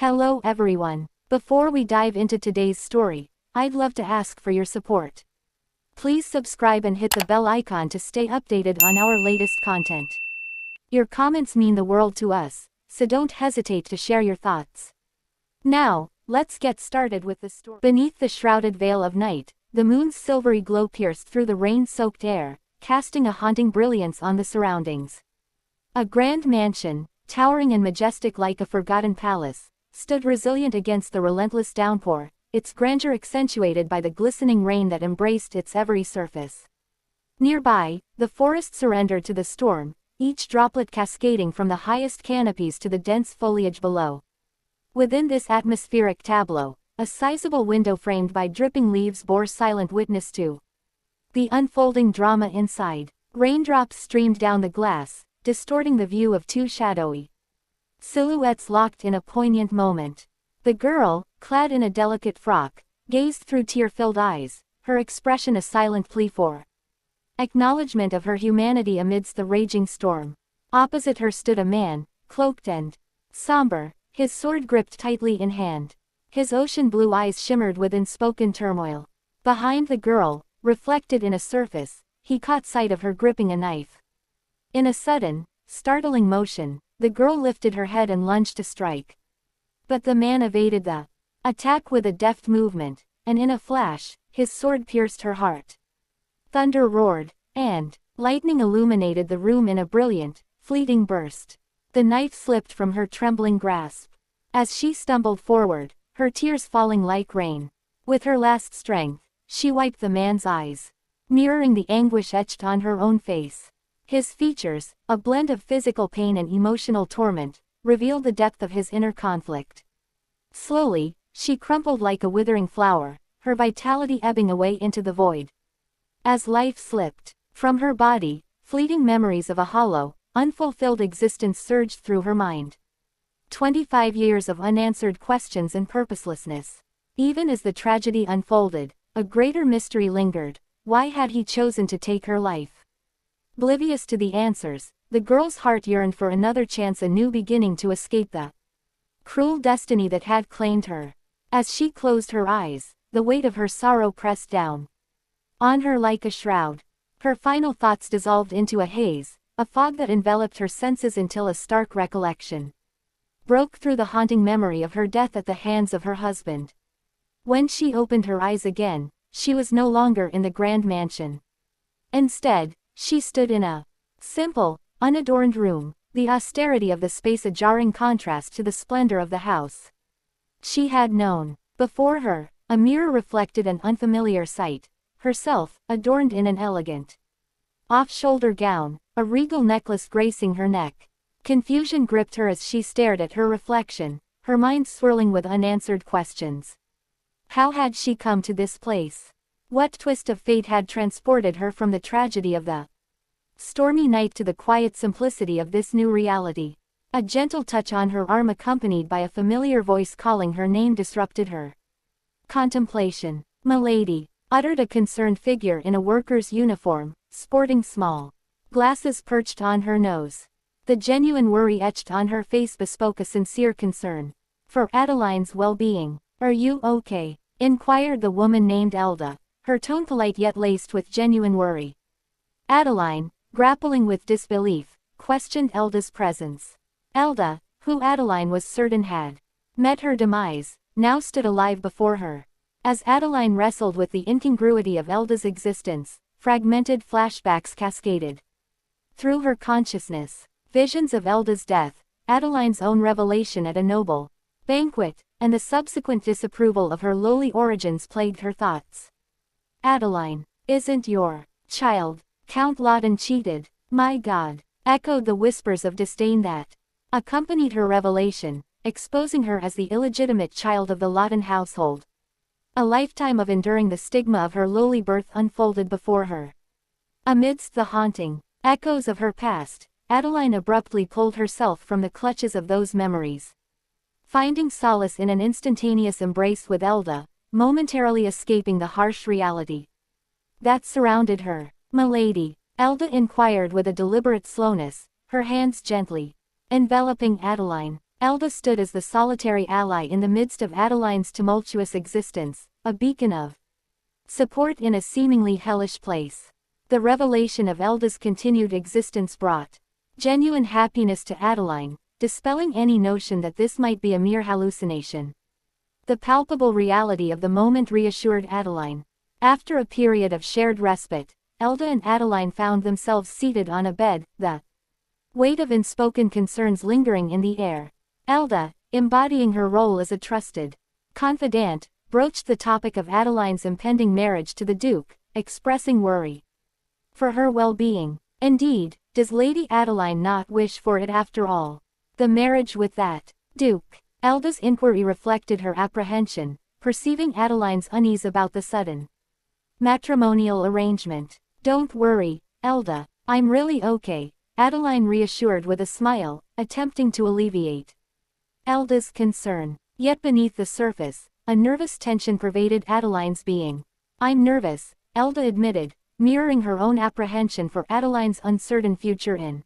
Hello everyone. Before we dive into today's story, I'd love to ask for your support. Please subscribe and hit the bell icon to stay updated on our latest content. Your comments mean the world to us, so don't hesitate to share your thoughts. Now, let's get started with the story. Beneath the shrouded veil of night, the moon's silvery glow pierced through the rain-soaked air, casting a haunting brilliance on the surroundings. A grand mansion, towering and majestic like a forgotten palace, stood resilient against the relentless downpour, its grandeur accentuated by the glistening rain that embraced its every surface. Nearby, the forest surrendered to the storm, each droplet cascading from the highest canopies to the dense foliage below. Within this atmospheric tableau, a sizable window framed by dripping leaves bore silent witness to the unfolding drama inside. Raindrops streamed down the glass, distorting the view of two shadowy silhouettes locked in a poignant moment. The girl, clad in a delicate frock, gazed through tear-filled eyes, her expression a silent plea for acknowledgement of her humanity amidst the raging storm. Opposite her stood a man, cloaked and somber, his sword gripped tightly in hand. His ocean-blue eyes shimmered with unspoken turmoil. Behind the girl, reflected in a surface, he caught sight of her gripping a knife. In a sudden, startling motion, the girl lifted her head and lunged to strike. But the man evaded the attack with a deft movement, and in a flash, his sword pierced her heart. Thunder roared, and lightning illuminated the room in a brilliant, fleeting burst. The knife slipped from her trembling grasp. As she stumbled forward, her tears falling like rain. With her last strength, she wiped the man's eyes, mirroring the anguish etched on her own face. His features, a blend of physical pain and emotional torment, revealed the depth of his inner conflict. Slowly, she crumpled like a withering flower, her vitality ebbing away into the void. As life slipped from her body, fleeting memories of a hollow, unfulfilled existence surged through her mind. 25 years of unanswered questions and purposelessness. Even as the tragedy unfolded, a greater mystery lingered. Why had he chosen to take her life? Oblivious to the answers, the girl's heart yearned for another chance, a new beginning to escape the cruel destiny that had claimed her. As she closed her eyes, the weight of her sorrow pressed down on her like a shroud. Her final thoughts dissolved into a haze, a fog that enveloped her senses until a stark recollection broke through the haunting memory of her death at the hands of her husband. When she opened her eyes again, she was no longer in the grand mansion. Instead, she stood in a simple, unadorned room, the austerity of the space a jarring contrast to the splendor of the house she had known. Before her, a mirror reflected an unfamiliar sight, herself, adorned in an elegant off-shoulder gown, a regal necklace gracing her neck. Confusion gripped her as she stared at her reflection, her mind swirling with unanswered questions. How had she come to this place? What twist of fate had transported her from the tragedy of the stormy night to the quiet simplicity of this new reality? A gentle touch on her arm accompanied by a familiar voice calling her name disrupted her contemplation. "Milady," uttered a concerned figure in a worker's uniform, sporting small glasses perched on her nose. The genuine worry etched on her face bespoke a sincere concern for Adeline's well-being. "Are you okay?" inquired the woman named Elda, her tone polite yet laced with genuine worry. Adeline, grappling with disbelief, questioned Elda's presence. Elda, who Adeline was certain had met her demise, now stood alive before her. As Adeline wrestled with the incongruity of Elda's existence, fragmented flashbacks cascaded through her consciousness. Visions of Elda's death, Adeline's own revelation at a noble banquet, and the subsequent disapproval of her lowly origins plagued her thoughts. "Adeline, isn't your child Count Lawton cheated?" "My God," echoed the whispers of disdain that accompanied her revelation, exposing her as the illegitimate child of the Lawton household. A lifetime of enduring the stigma of her lowly birth unfolded before her. Amidst the haunting echoes of her past, Adeline abruptly pulled herself from the clutches of those memories. Finding solace in an instantaneous embrace with Elda, momentarily escaping the harsh reality that surrounded her. "Milady," Elda inquired with a deliberate slowness, her hands gently enveloping Adeline. Elda stood as the solitary ally in the midst of Adeline's tumultuous existence, a beacon of support in a seemingly hellish place. The revelation of Elda's continued existence brought genuine happiness to Adeline, dispelling any notion that this might be a mere hallucination. The palpable reality of the moment reassured Adeline. After a period of shared respite, Elda and Adeline found themselves seated on a bed, the weight of unspoken concerns lingering in the air. Elda, embodying her role as a trusted confidant, broached the topic of Adeline's impending marriage to the Duke, expressing worry for her well-being. Indeed, does Lady Adeline not wish for it after all? The marriage with that Duke? Elda's inquiry reflected her apprehension, perceiving Adeline's unease about the sudden matrimonial arrangement. Don't worry, Elda, I'm really okay, Adeline reassured with a smile, attempting to alleviate Elda's concern. Yet beneath the surface, a nervous tension pervaded Adeline's being. I'm nervous, Elda admitted, mirroring her own apprehension for Adeline's uncertain future in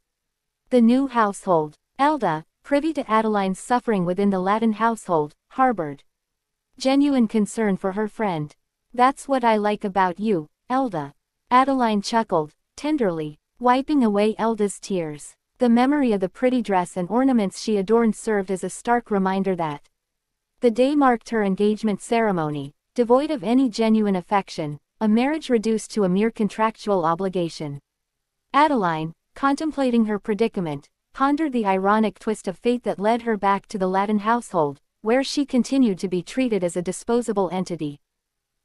the new household. Elda, privy to Adeline's suffering within the Latin household, harbored genuine concern for her friend. That's what I like about you, Elda. Adeline chuckled, tenderly, wiping away Elda's tears. The memory of the pretty dress and ornaments she adorned served as a stark reminder that the day marked her engagement ceremony, devoid of any genuine affection, a marriage reduced to a mere contractual obligation. Adeline, contemplating her predicament, pondered the ironic twist of fate that led her back to the Latin household, where she continued to be treated as a disposable entity.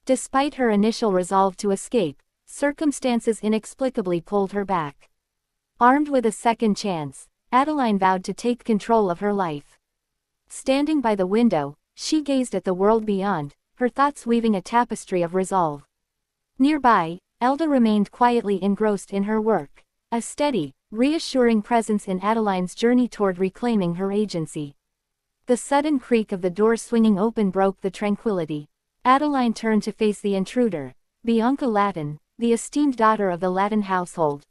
Despite her initial resolve to escape, circumstances inexplicably pulled her back. Armed with a second chance, Adeline vowed to take control of her life. Standing by the window, she gazed at the world beyond, her thoughts weaving a tapestry of resolve. Nearby, Elda remained quietly engrossed in her work, a steady, reassuring presence in Adeline's journey toward reclaiming her agency. The sudden creak of the door swinging open broke the tranquility. Adeline turned to face the intruder, Bianca Latin, the esteemed daughter of the Latin household.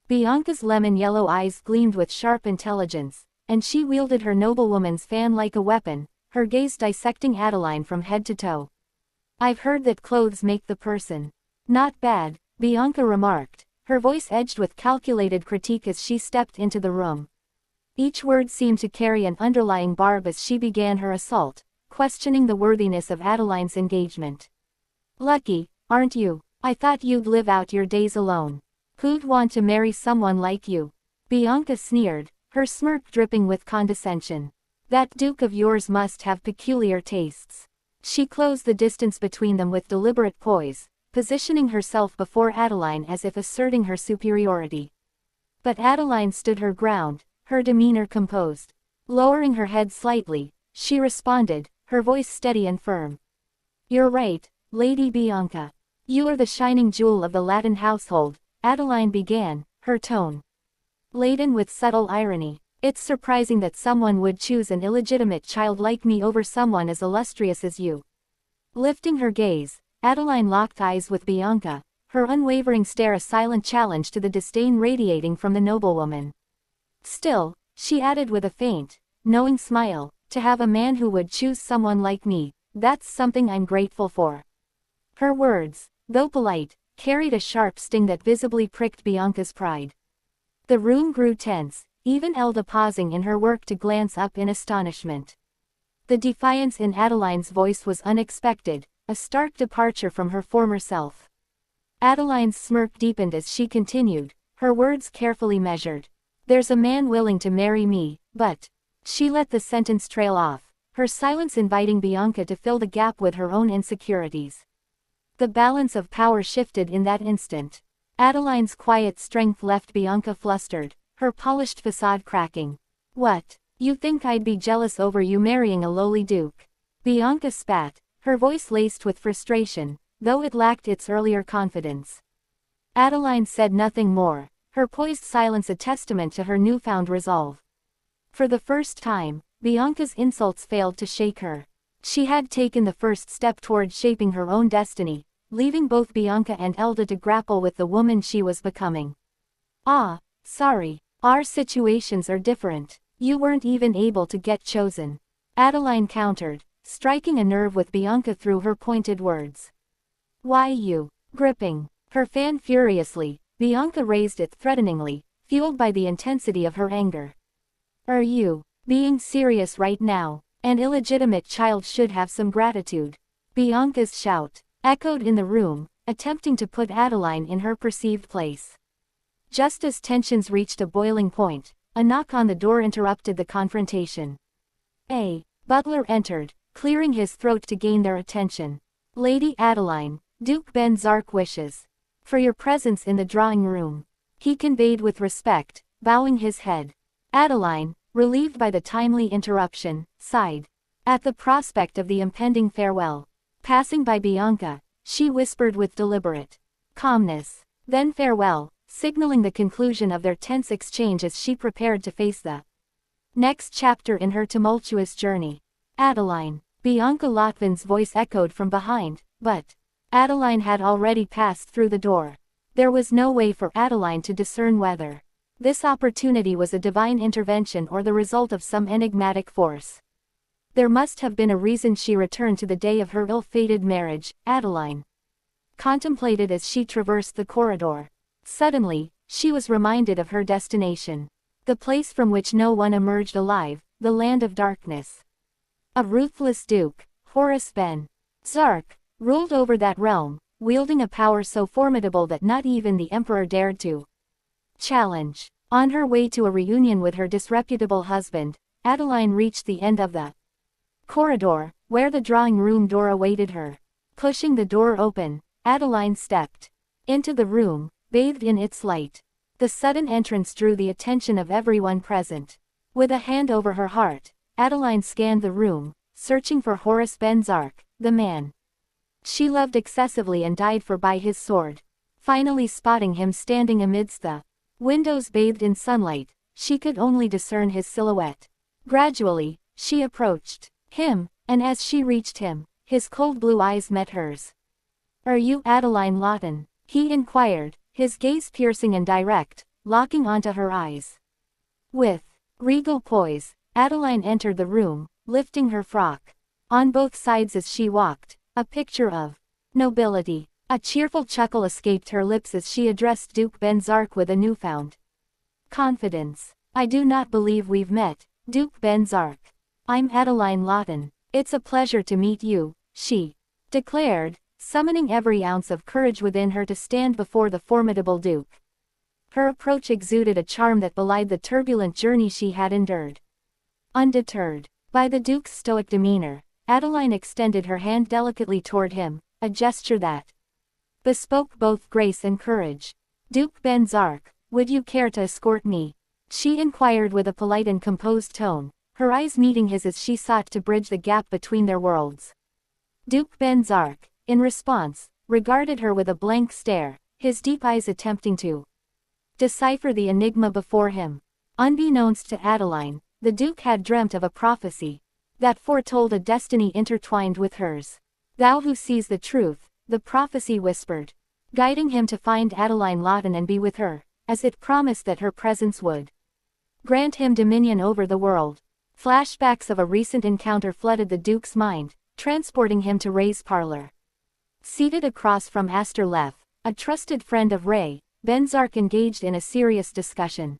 Bianca's lemon-yellow eyes gleamed with sharp intelligence, and she wielded her noblewoman's fan like a weapon, her gaze dissecting Adeline from head to toe. I've heard that clothes make the person. Not bad, Bianca remarked, her voice edged with calculated critique as she stepped into the room. Each word seemed to carry an underlying barb as she began her assault, questioning the worthiness of Adeline's engagement. Lucky, aren't you? I thought you'd live out your days alone. Who'd want to marry someone like you? Bianca sneered, her smirk dripping with condescension. That Duke of yours must have peculiar tastes. She closed the distance between them with deliberate poise, positioning herself before Adeline as if asserting her superiority. But Adeline stood her ground, her demeanor composed. Lowering her head slightly, she responded, her voice steady and firm. You're right, Lady Bianca. You are the shining jewel of the Latin household, Adeline began, her tone laden with subtle irony. It's surprising that someone would choose an illegitimate child like me over someone as illustrious as you. Lifting her gaze, Adeline locked eyes with Bianca, her unwavering stare a silent challenge to the disdain radiating from the noblewoman. Still, she added with a faint, knowing smile, to have a man who would choose someone like me, that's something I'm grateful for. Her words, though polite, carried a sharp sting that visibly pricked Bianca's pride. The room grew tense, even Elda pausing in her work to glance up in astonishment. The defiance in Adeline's voice was unexpected, a stark departure from her former self. Adeline's smirk deepened as she continued, her words carefully measured. There's a man willing to marry me, but... She let the sentence trail off, her silence inviting Bianca to fill the gap with her own insecurities. The balance of power shifted in that instant. Adeline's quiet strength left Bianca flustered, her polished facade cracking. What? You think I'd be jealous over you marrying a lowly duke? Bianca spat, her voice laced with frustration, though it lacked its earlier confidence. Adeline said nothing more, her poised silence a testament to her newfound resolve. For the first time, Bianca's insults failed to shake her. She had taken the first step toward shaping her own destiny, leaving both Bianca and Elda to grapple with the woman she was becoming. Ah, sorry, our situations are different. You weren't even able to get chosen. Adeline countered, striking a nerve with Bianca through her pointed words. Why you? Gripping her fan furiously, Bianca raised it threateningly, fueled by the intensity of her anger. Are you being serious right now? An illegitimate child should have some gratitude. Bianca's shout echoed in the room, attempting to put Adeline in her perceived place. Just as tensions reached a boiling point, a knock on the door interrupted the confrontation. A butler entered, clearing his throat to gain their attention. Lady Adeline, Duke Ben Zark wishes for your presence in the drawing room, he conveyed with respect, bowing his head. Adeline, relieved by the timely interruption, sighed. At the prospect of the impending farewell, passing by Bianca, she whispered with deliberate calmness, then farewell, signaling the conclusion of their tense exchange as she prepared to face the next chapter in her tumultuous journey. Adeline, Bianca Lotvin's voice echoed from behind, but Adeline had already passed through the door. There was no way for Adeline to discern whether this opportunity was a divine intervention or the result of some enigmatic force. There must have been a reason she returned to the day of her ill-fated marriage, Adeline contemplated as she traversed the corridor. Suddenly, she was reminded of her destination. The place from which no one emerged alive, the land of darkness. A ruthless duke, Horace Ben Zark, ruled over that realm, wielding a power so formidable that not even the emperor dared to challenge. On her way to a reunion with her disreputable husband, Adeline reached the end of the corridor, where the drawing room door awaited her. Pushing the door open, Adeline stepped into the room, bathed in its light. The sudden entrance drew the attention of everyone present. With a hand over her heart, Adeline scanned the room, searching for Horace Ben Zark, the man she loved excessively and died for by his sword. Finally spotting him standing amidst the windows bathed in sunlight, she could only discern his silhouette. Gradually, she approached him, and as she reached him, his cold blue eyes met hers. Are you Adeline Lawton? He inquired, his gaze piercing and direct, locking onto her eyes. With regal poise, Adeline entered the room, lifting her frock. On both sides as she walked, a picture of nobility. A cheerful chuckle escaped her lips as she addressed Duke Ben Zark with a newfound confidence. I do not believe we've met, Duke Ben Zark. I'm Adeline Lawton. It's a pleasure to meet you, she declared, summoning every ounce of courage within her to stand before the formidable Duke. Her approach exuded a charm that belied the turbulent journey she had endured. Undeterred by the Duke's stoic demeanor, Adeline extended her hand delicately toward him, a gesture that bespoke both grace and courage. Duke Ben Zark, would you care to escort me? She inquired with a polite and composed tone, her eyes meeting his as she sought to bridge the gap between their worlds. Duke Ben Zark, in response, regarded her with a blank stare, his deep eyes attempting to decipher the enigma before him. Unbeknownst to Adeline, the Duke had dreamt of a prophecy that foretold a destiny intertwined with hers. Thou who sees the truth, the prophecy whispered, guiding him to find Adeline Lawton and be with her, as it promised that her presence would grant him dominion over the world. Flashbacks of a recent encounter flooded the Duke's mind, transporting him to Ray's parlor. Seated across from Aster Leff, a trusted friend of Ray, Ben Zark engaged in a serious discussion.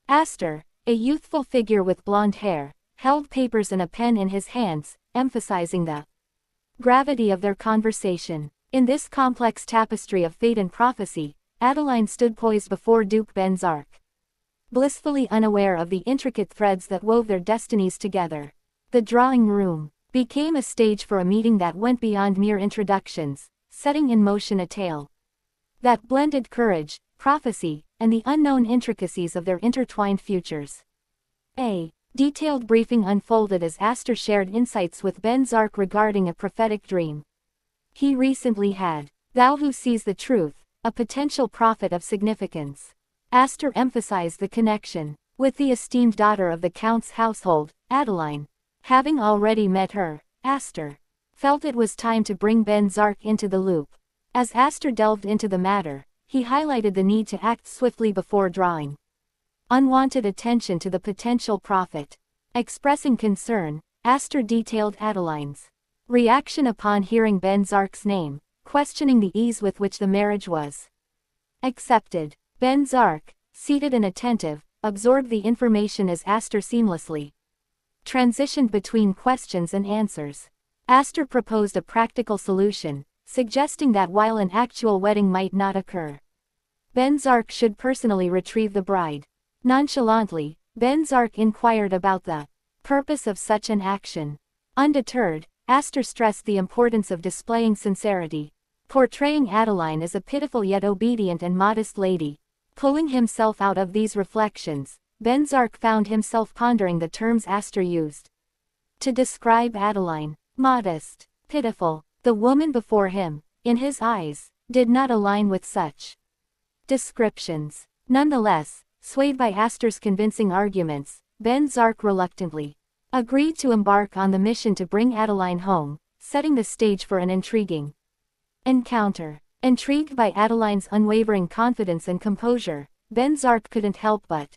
Aster, a youthful figure with blonde hair, held papers and a pen in his hands, emphasizing the gravity of their conversation. In this complex tapestry of fate and prophecy, Adeline stood poised before Duke Ben Zark, blissfully unaware of the intricate threads that wove their destinies together. The drawing room became a stage for a meeting that went beyond mere introductions, setting in motion a tale that blended courage, prophecy, and the unknown intricacies of their intertwined futures. A detailed briefing unfolded as Aster shared insights with Ben Zark regarding a prophetic dream he recently had. Thou who sees the truth, a potential prophet of significance. Aster emphasized the connection with the esteemed daughter of the Count's household, Adeline. Having already met her, Aster felt it was time to bring Ben Zark into the loop. As Aster delved into the matter, he highlighted the need to act swiftly before drawing unwanted attention to the potential prophet. Expressing concern, Aster detailed Adeline's reaction upon hearing Ben Zark's name, questioning the ease with which the marriage was accepted. Ben Zark, seated and attentive, absorbed the information as Aster seamlessly transitioned between questions and answers. Aster proposed a practical solution, suggesting that while an actual wedding might not occur, Ben Zark should personally retrieve the bride. Nonchalantly, Ben Zark inquired about the purpose of such an action. Undeterred, Aster stressed the importance of displaying sincerity, portraying Adeline as a pitiful yet obedient and modest lady. Pulling himself out of these reflections, Ben Zark found himself pondering the terms Aster used to describe Adeline. Modest, pitiful. The woman before him, in his eyes, did not align with such descriptions. Nonetheless, swayed by Aster's convincing arguments, Ben Zark reluctantly agreed to embark on the mission to bring Adeline home, setting the stage for an intriguing encounter. Intrigued by Adeline's unwavering confidence and composure, Ben Zark couldn't help but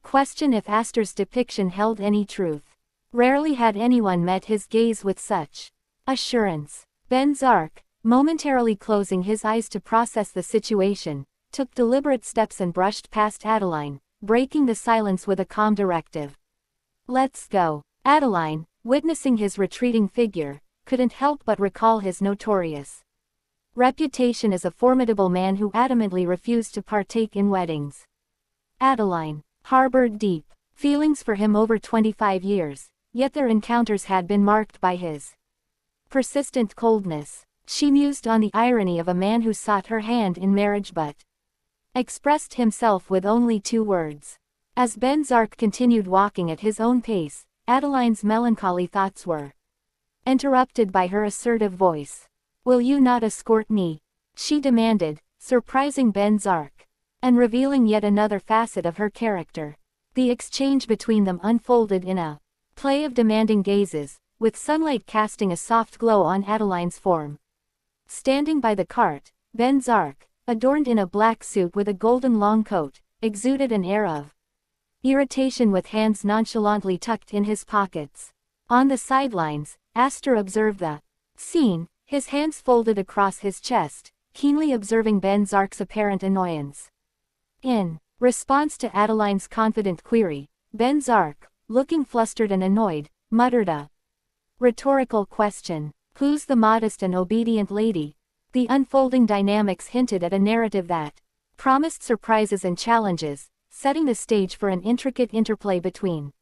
question if Aster's depiction held any truth. Rarely had anyone met his gaze with such assurance. Ben Zark, momentarily closing his eyes to process the situation, took deliberate steps and brushed past Adeline, breaking the silence with a calm directive. "Let's go." Adeline, witnessing his retreating figure, couldn't help but recall his notorious reputation as a formidable man who adamantly refused to partake in weddings. Adeline harbored deep feelings for him over 25 years, yet their encounters had been marked by his persistent coldness. She mused on the irony of a man who sought her hand in marriage but expressed himself with only 2 words. As Ben Zark continued walking at his own pace, Adeline's melancholy thoughts were interrupted by her assertive voice. "Will you not escort me?" she demanded, surprising Ben Zark and revealing yet another facet of her character. The exchange between them unfolded in a play of demanding gazes, with sunlight casting a soft glow on Adeline's form. Standing by the cart, Ben Zark, adorned in a black suit with a golden long coat, exuded an air of irritation with hands nonchalantly tucked in his pockets. On the sidelines, Aster observed the scene, his hands folded across his chest, keenly observing Ben Zark's apparent annoyance. In response to Adeline's confident query, Ben Zark, looking flustered and annoyed, muttered a rhetorical question. "Who's the modest and obedient lady?" The unfolding dynamics hinted at a narrative that promised surprises and challenges, setting the stage for an intricate interplay between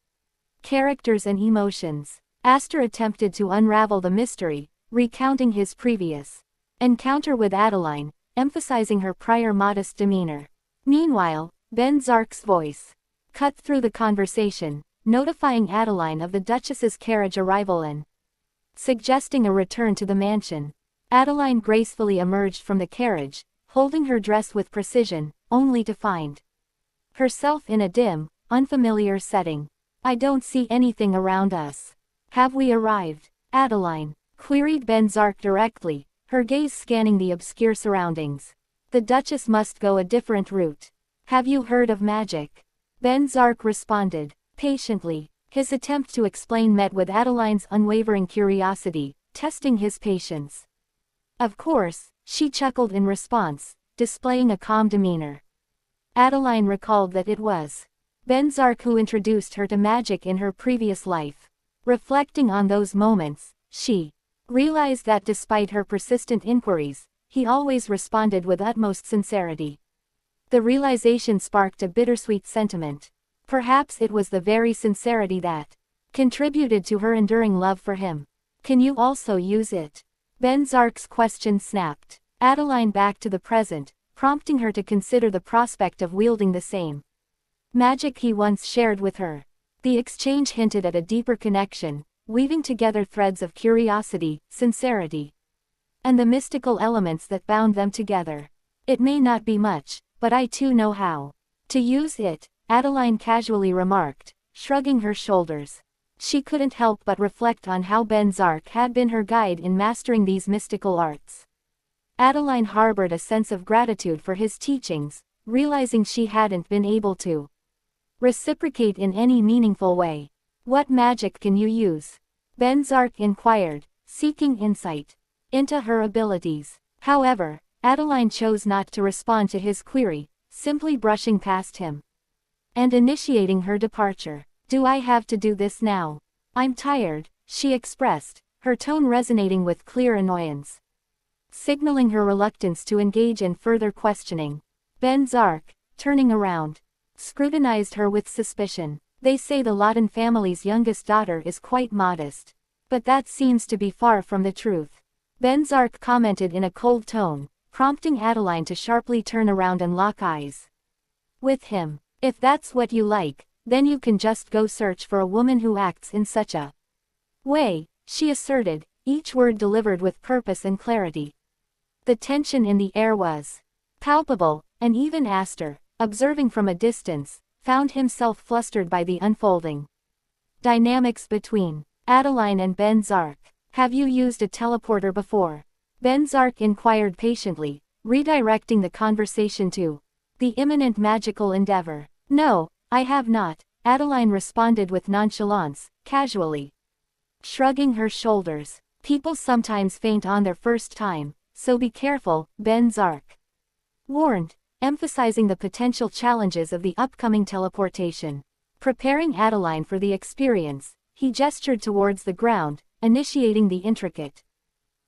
characters and emotions. Aster attempted to unravel the mystery, recounting his previous encounter with Adeline, emphasizing her prior modest demeanor. Meanwhile, Ben Zark's voice cut through the conversation, notifying Adeline of the Duchess's carriage arrival and suggesting a return to the mansion. Adeline gracefully emerged from the carriage, holding her dress with precision, only to find herself in a dim, unfamiliar setting. "I don't see anything around us. Have we arrived?" Adeline queried Ben Zark directly, her gaze scanning the obscure surroundings. "The Duchess must go a different route. Have you heard of magic?" Ben Zark responded patiently. His attempt to explain met with Adeline's unwavering curiosity, testing his patience. "Of course," she chuckled in response, displaying a calm demeanor. Adeline recalled that it was Ben Zark who introduced her to magic in her previous life. Reflecting on those moments, she realized that despite her persistent inquiries, he always responded with utmost sincerity. The realization sparked a bittersweet sentiment. Perhaps it was the very sincerity that contributed to her enduring love for him. "Can you also use it?" Ben Zark's question snapped Adeline back to the present, prompting her to consider the prospect of wielding the same magic he once shared with her. The exchange hinted at a deeper connection, weaving together threads of curiosity, sincerity, and the mystical elements that bound them together. "It may not be much, but I too know how to use it," Adeline casually remarked, shrugging her shoulders. She couldn't help but reflect on how Ben Zark had been her guide in mastering these mystical arts. Adeline harbored a sense of gratitude for his teachings, realizing she hadn't been able to Reciprocate in any meaningful way. What magic can you use? Ben Zark inquired, seeking insight into her abilities. However, Adeline chose not to respond to his query, simply brushing past him and initiating her departure. Do I have to do this now? I'm tired, she expressed, her tone resonating with clear annoyance, signaling her reluctance to engage in further questioning. Ben Zark, turning around, scrutinized her with suspicion. They say the Lawton family's youngest daughter is quite modest. But that seems to be far from the truth. Ben Zark commented in a cold tone, prompting Adeline to sharply turn around and lock eyes with him. If that's what you like, then you can just go search for a woman who acts in such a way, she asserted, each word delivered with purpose and clarity. The tension in the air was palpable, and even Astor, observing from a distance, found himself flustered by the unfolding dynamics between Adeline and Ben Zark. Have you used a teleporter before? Ben Zark inquired patiently, redirecting the conversation to the imminent magical endeavor. No, I have not, Adeline responded with nonchalance, casually shrugging her shoulders. People sometimes faint on their first time, so be careful, Ben Zark warned, emphasizing the potential challenges of the upcoming teleportation. Preparing Adeline for the experience, he gestured towards the ground, initiating the intricate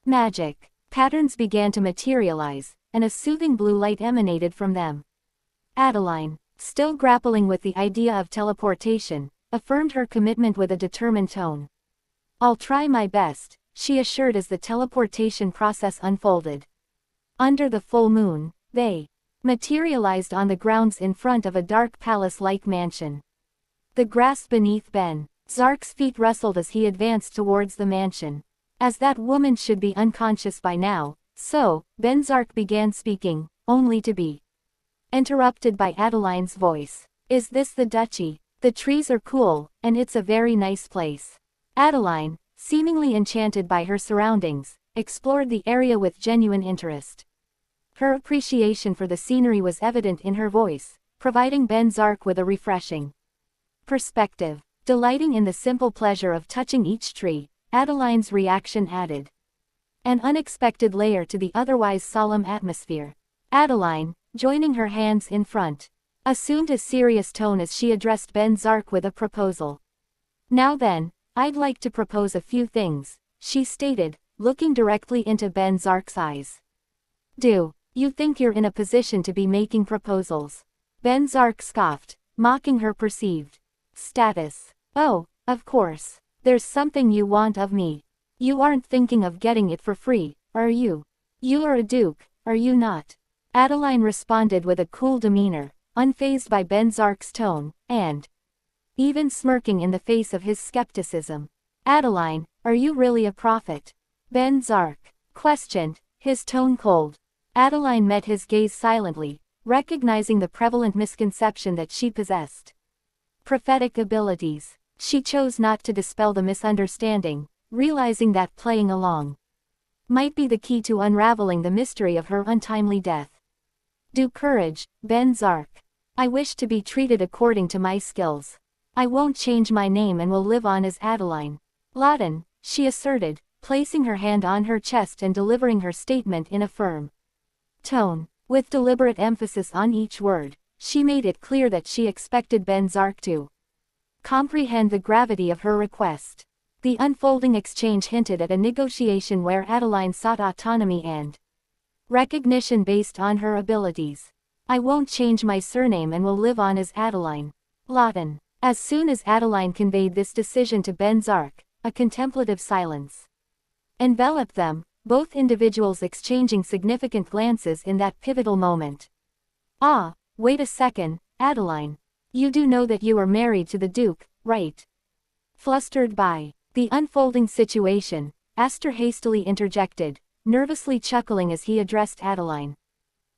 magic. Patterns began to materialize, and a soothing blue light emanated from them. Adeline, still grappling with the idea of teleportation, affirmed her commitment with a determined tone. I'll try my best, she assured as the teleportation process unfolded. Under the full moon, they materialized on the grounds in front of a dark palace-like mansion. The grass beneath Ben Zark's feet rustled as he advanced towards the mansion. As that woman should be unconscious by now, so, Ben Zark began speaking, only to be interrupted by Adeline's voice. Is this the duchy? The trees are cool, and it's a very nice place. Adeline, seemingly enchanted by her surroundings, explored the area with genuine interest. Her appreciation for the scenery was evident in her voice, providing Ben Zark with a refreshing perspective. Delighting in the simple pleasure of touching each tree, Adeline's reaction added an unexpected layer to the otherwise solemn atmosphere. Adeline, joining her hands in front, assumed a serious tone as she addressed Ben Zark with a proposal. Now then, I'd like to propose a few things, she stated, looking directly into Ben Zark's eyes. Do you think you're in a position to be making proposals? Ben Zark scoffed, mocking her perceived status. Oh, of course. There's something you want of me. You aren't thinking of getting it for free, are you? You are a duke, are you not? Adeline responded with a cool demeanor, unfazed by Ben Zark's tone, and even smirking in the face of his skepticism. Adeline, are you really a prophet? Ben Zark questioned, his tone cold. Adeline met his gaze silently, recognizing the prevalent misconception that she possessed prophetic abilities. She chose not to dispel the misunderstanding, realizing that playing along might be the key to unraveling the mystery of her untimely death. Do courage, Ben Zark. I wish to be treated according to my skills. I won't change my name and will live on as Adeline Lawton, she asserted, placing her hand on her chest and delivering her statement in a firm tone. With deliberate emphasis on each word, she made it clear that she expected Ben Zark to comprehend the gravity of her request. The unfolding exchange hinted at a negotiation where Adeline sought autonomy and recognition based on her abilities. I won't change my surname and will live on as Adeline Lawton. As soon as Adeline conveyed this decision to Ben Zark, a contemplative silence enveloped them, both individuals exchanging significant glances in that pivotal moment. Ah, wait a second, Adeline. You do know that you are married to the Duke, right? Flustered by the unfolding situation, Astor hastily interjected, nervously chuckling as he addressed Adeline.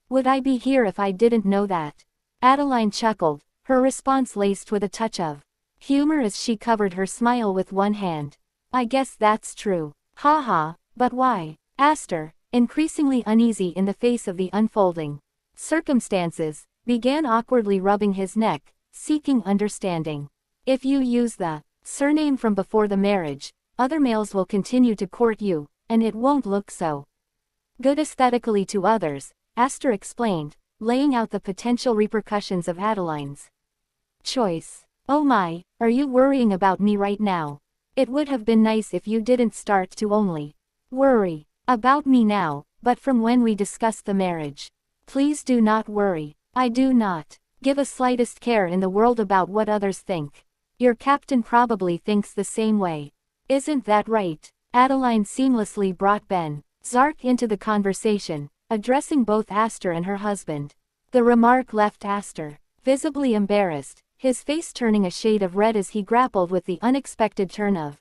Would I be here if I didn't know that? Adeline chuckled, her response laced with a touch of humor as she covered her smile with one hand. I guess that's true. Ha ha, but why? Astor, increasingly uneasy in the face of the unfolding circumstances, began awkwardly rubbing his neck, seeking understanding. If you use the surname from before the marriage, other males will continue to court you, and it won't look so good aesthetically to others, Astor explained, laying out the potential repercussions of Adeline's choice. Oh my, are you worrying about me right now? It would have been nice if you didn't start to only worry about me now, but from when we discussed the marriage. Please do not worry. I do not give a slightest care in the world about what others think. Your captain probably thinks the same way. Isn't that right? Adeline seamlessly brought Ben Zark into the conversation, addressing both Astor and her husband. The remark left Astor visibly embarrassed, his face turning a shade of red as he grappled with the unexpected turn of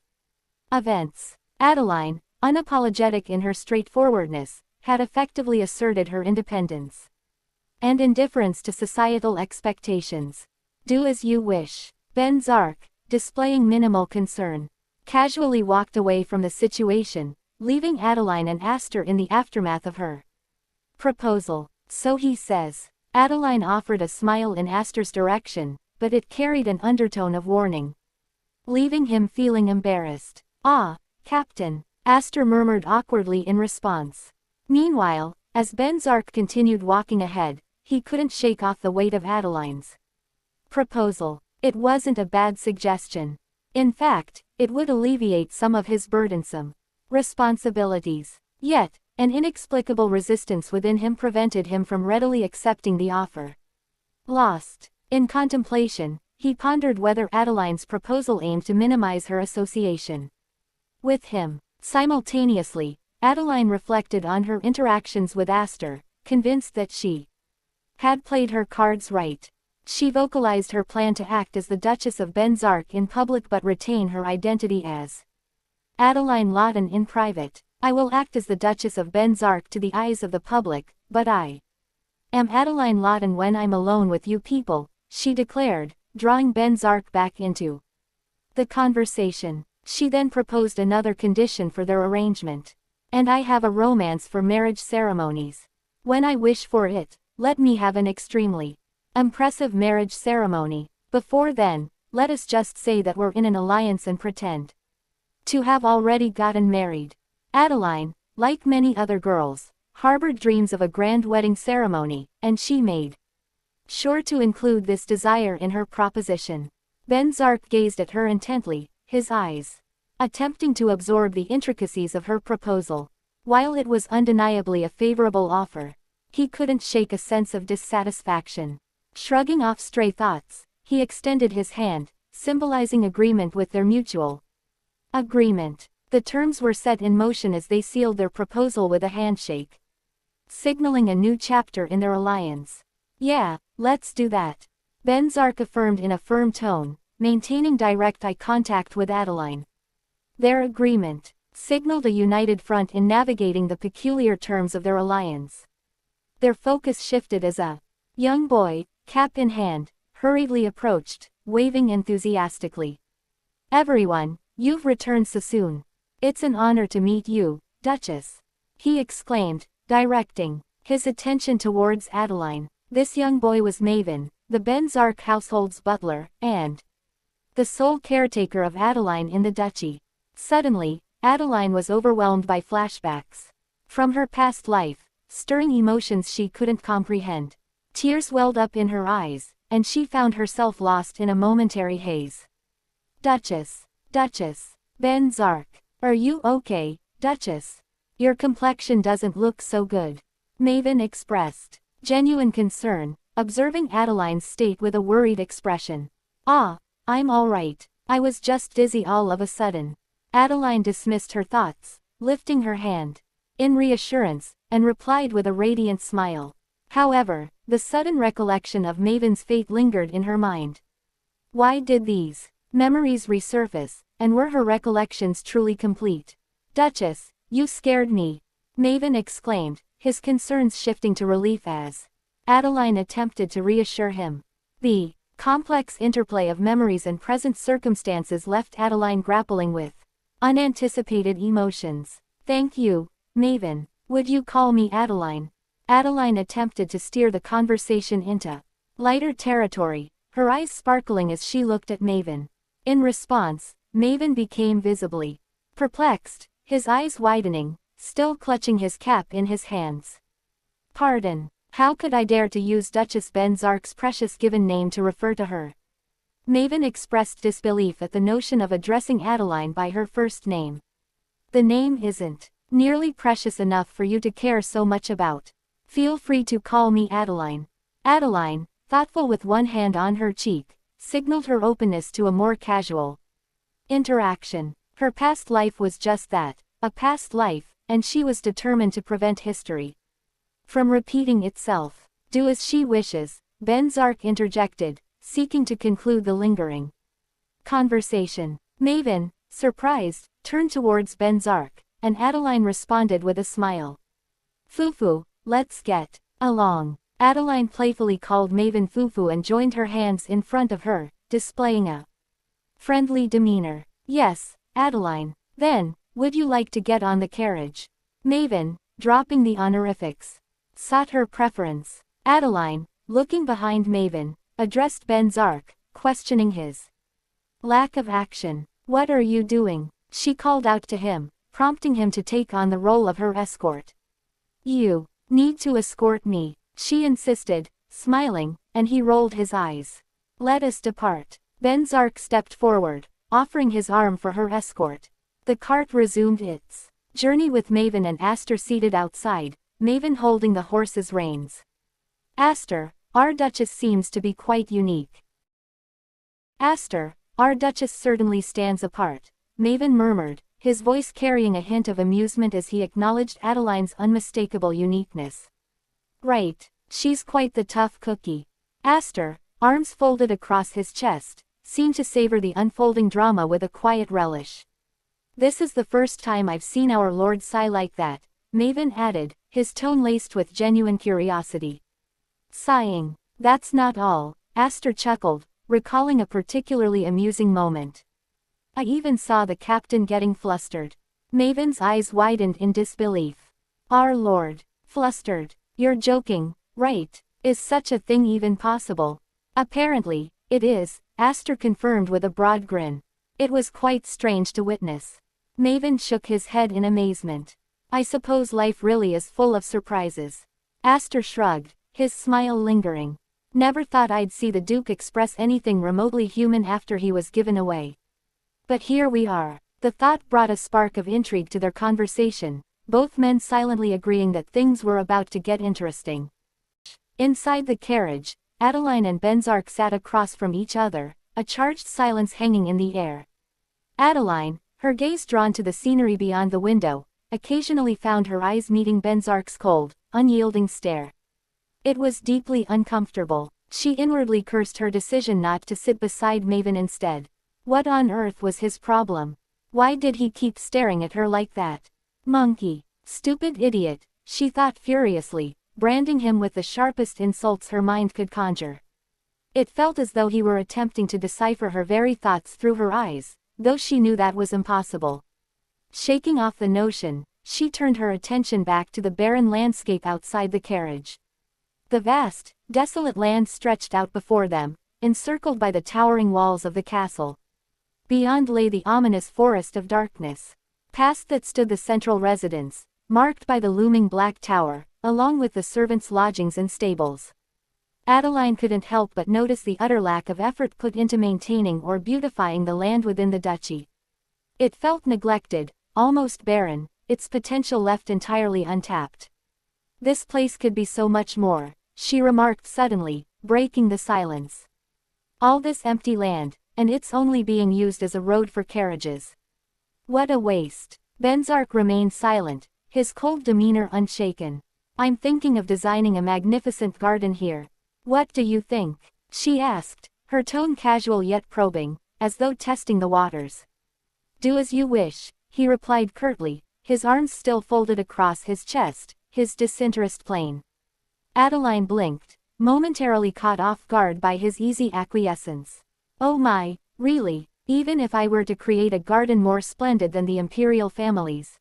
events. Adeline, unapologetic in her straightforwardness, had effectively asserted her independence and indifference to societal expectations. Do as you wish. Ben Zark, displaying minimal concern, casually walked away from the situation, leaving Adeline and Astor in the aftermath of her proposal. So he says. Adeline offered a smile in Astor's direction, but it carried an undertone of warning, leaving him feeling embarrassed. Ah, Captain, Astor murmured awkwardly in response. Meanwhile, as Ben Zark continued walking ahead, he couldn't shake off the weight of Adeline's proposal. It wasn't a bad suggestion. In fact, it would alleviate some of his burdensome responsibilities. Yet, an inexplicable resistance within him prevented him from readily accepting the offer. Lost in contemplation, he pondered whether Adeline's proposal aimed to minimize her association with him. Simultaneously, Adeline reflected on her interactions with Astor, convinced that she had played her cards right. She vocalized her plan to act as the Duchess of Ben Zark in public but retain her identity as Adeline Lawton in private. I will act as the Duchess of Ben Zark to the eyes of the public, but I am Adeline Lawton when I'm alone with you people, she declared, drawing Ben Zark back into the conversation. She then proposed another condition for their arrangement. And I have a romance for marriage ceremonies. When I wish for it, let me have an extremely impressive marriage ceremony. Before then, let us just say that we're in an alliance and pretend to have already gotten married. Adeline, like many other girls, harbored dreams of a grand wedding ceremony, and she made sure to include this desire in her proposition. Ben Zark gazed at her intently, his eyes attempting to absorb the intricacies of her proposal. While it was undeniably a favorable offer, he couldn't shake a sense of dissatisfaction. Shrugging off stray thoughts, he extended his hand, symbolizing agreement with their mutual agreement. The terms were set in motion as they sealed their proposal with a handshake, signaling a new chapter in their alliance. Yeah, let's do that. Ben Zark affirmed in a firm tone, maintaining direct eye contact with Adeline. Their agreement signaled a united front in navigating the peculiar terms of their alliance. Their focus shifted as a young boy, cap in hand, hurriedly approached, waving enthusiastically. Everyone, you've returned so soon. It's an honor to meet you, Duchess, he exclaimed, directing his attention towards Adeline. This young boy was Maven, the Ben Zark household's butler, and the sole caretaker of Adeline in the duchy. Suddenly, Adeline was overwhelmed by flashbacks from her past life, stirring emotions she couldn't comprehend. Tears welled up in her eyes, and she found herself lost in a momentary haze. Duchess, Ben Zark, are you okay, Duchess? Your complexion doesn't look so good. Maven expressed genuine concern, observing Adeline's state with a worried expression. Ah, I'm all right. I was just dizzy all of a sudden. Adeline dismissed her thoughts, lifting her hand in reassurance, and replied with a radiant smile. However, the sudden recollection of Maven's fate lingered in her mind. Why did these memories resurface, and were her recollections truly complete? Duchess, you scared me, Maven exclaimed, his concerns shifting to relief as Adeline attempted to reassure him. The complex interplay of memories and present circumstances left Adeline grappling with unanticipated emotions. Thank you, Maven. Would you call me Adeline? Adeline attempted to steer the conversation into lighter territory, her eyes sparkling as she looked at Maven. In response, Maven became visibly perplexed, his eyes widening, still clutching his cap in his hands. Pardon, how could I dare to use Duchess Ben-Zark's precious given name to refer to her? Maven expressed disbelief at the notion of addressing Adeline by her first name. The name isn't nearly precious enough for you to care so much about. Feel free to call me Adeline. Adeline, thoughtful with one hand on her cheek, signaled her openness to a more casual interaction. Her past life was just that, a past life, and she was determined to prevent history from repeating itself. Do as she wishes, Ben-Zark interjected, seeking to conclude the lingering conversation. Maven, surprised, turned towards Ben-Zark, and Adeline responded with a smile. Fufu, let's get along. Adeline playfully called Maven Fufu and joined her hands in front of her, displaying a friendly demeanor. Yes, Adeline. Then, would you like to get on the carriage? Maven, dropping the honorifics, sought her preference. Adeline, looking behind Maven, addressed Ben-Zark, questioning his lack of action. What are you doing? She called out to him, prompting him to take on the role of her escort. You need to escort me, she insisted, smiling, and he rolled his eyes. Let us depart. Ben-Zark stepped forward, offering his arm for her escort. The cart resumed its journey with Maven and Aster seated outside, Maven holding the horse's reins. Aster, our Duchess seems to be quite unique. Aster, our Duchess certainly stands apart, Maven murmured, his voice carrying a hint of amusement as he acknowledged Adeline's unmistakable uniqueness. Right, she's quite the tough cookie. Aster, arms folded across his chest, seemed to savor the unfolding drama with a quiet relish. This is the first time I've seen our Lord sigh like that, Maven added, his tone laced with genuine curiosity. Sighing. That's not all, Aster chuckled, recalling a particularly amusing moment. I even saw the captain getting flustered. Maven's eyes widened in disbelief. Our Lord. Flustered. You're joking, right? Is such a thing even possible? Apparently, it is, Aster confirmed with a broad grin. It was quite strange to witness. Maven shook his head in amazement. I suppose life really is full of surprises. Aster shrugged, his smile lingering. Never thought I'd see the Duke express anything remotely human after he was given away. But here we are. The thought brought a spark of intrigue to their conversation, both men silently agreeing that things were about to get interesting. Inside the carriage, Adeline and Ben-Zark sat across from each other, a charged silence hanging in the air. Adeline, her gaze drawn to the scenery beyond the window, occasionally found her eyes meeting Ben-Zark's cold, unyielding stare. It was deeply uncomfortable. She inwardly cursed her decision not to sit beside Maven instead. What on earth was his problem? Why did he keep staring at her like that? Monkey. Stupid idiot, she thought furiously, branding him with the sharpest insults her mind could conjure. It felt as though he were attempting to decipher her very thoughts through her eyes, though she knew that was impossible. Shaking off the notion, she turned her attention back to the barren landscape outside the carriage. The vast, desolate land stretched out before them, encircled by the towering walls of the castle. Beyond lay the ominous forest of darkness. Past that stood the central residence, marked by the looming black tower, along with the servants' lodgings and stables. Adeline couldn't help but notice the utter lack of effort put into maintaining or beautifying the land within the duchy. It felt neglected, almost barren, its potential left entirely untapped. This place could be so much more, she remarked suddenly, breaking the silence. All this empty land, and it's only being used as a road for carriages. What a waste. Ben-Zark remained silent, his cold demeanor unshaken. I'm thinking of designing a magnificent garden here. What do you think? She asked, her tone casual yet probing, as though testing the waters. Do as you wish, he replied curtly, his arms still folded across his chest, his disinterest plain. Adeline blinked, momentarily caught off guard by his easy acquiescence. Oh my, really, even if I were to create a garden more splendid than the imperial family's?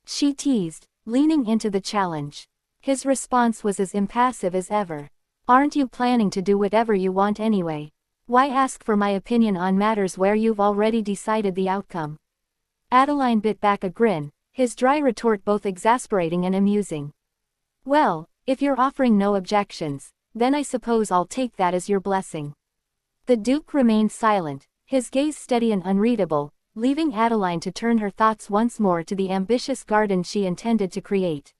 She teased, leaning into the challenge. His response was as impassive as ever. Aren't you planning to do whatever you want anyway? Why ask for my opinion on matters where you've already decided the outcome? Adeline bit back a grin, his dry retort both exasperating and amusing. Well, if you're offering no objections, then I suppose I'll take that as your blessing. The Duke remained silent, his gaze steady and unreadable, leaving Adeline to turn her thoughts once more to the ambitious garden she intended to create.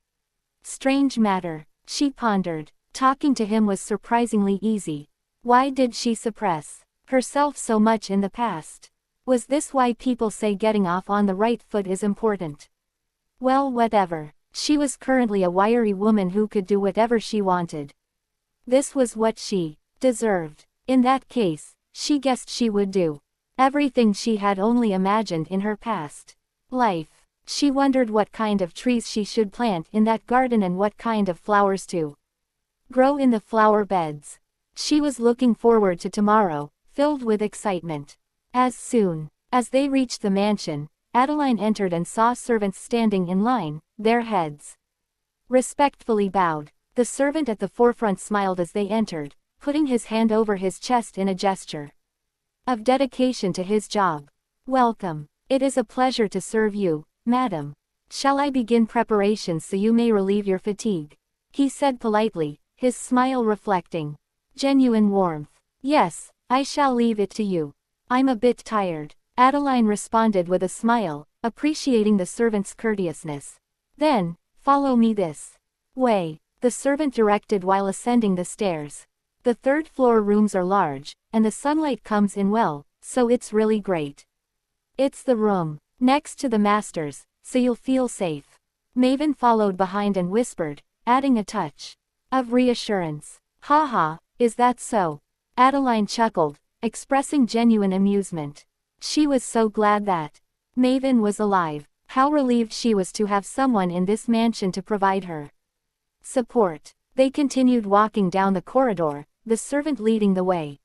Strange matter, she pondered. Talking to him was surprisingly easy. Why did she suppress herself so much in the past? Was this why people say getting off on the right foot is important? Well, whatever. She was currently a wiry woman who could do whatever she wanted. This was what she deserved. In that case, she guessed she would do everything she had only imagined in her past life. She wondered what kind of trees she should plant in that garden and what kind of flowers to grow in the flower beds. She was looking forward to tomorrow, filled with excitement. As soon as they reached the mansion, Adeline entered and saw servants standing in line, their heads respectfully bowed. The servant at the forefront smiled as they entered, putting his hand over his chest in a gesture of dedication to his job. Welcome. It is a pleasure to serve you, madam. Shall I begin preparations so you may relieve your fatigue? He said politely, his smile reflecting genuine warmth. Yes, I shall leave it to you. I'm a bit tired. Adeline responded with a smile, appreciating the servant's courteousness. Then, follow me this way, the servant directed while ascending the stairs. The third-floor rooms are large, and the sunlight comes in well, so it's really great. It's the room next to the master's, so you'll feel safe. Maven followed behind and whispered, adding a touch of reassurance. Haha, is that so? Adeline chuckled, expressing genuine amusement. She was so glad that Maven was alive. How relieved she was to have someone in this mansion to provide her support. They continued walking down the corridor, the servant leading the way.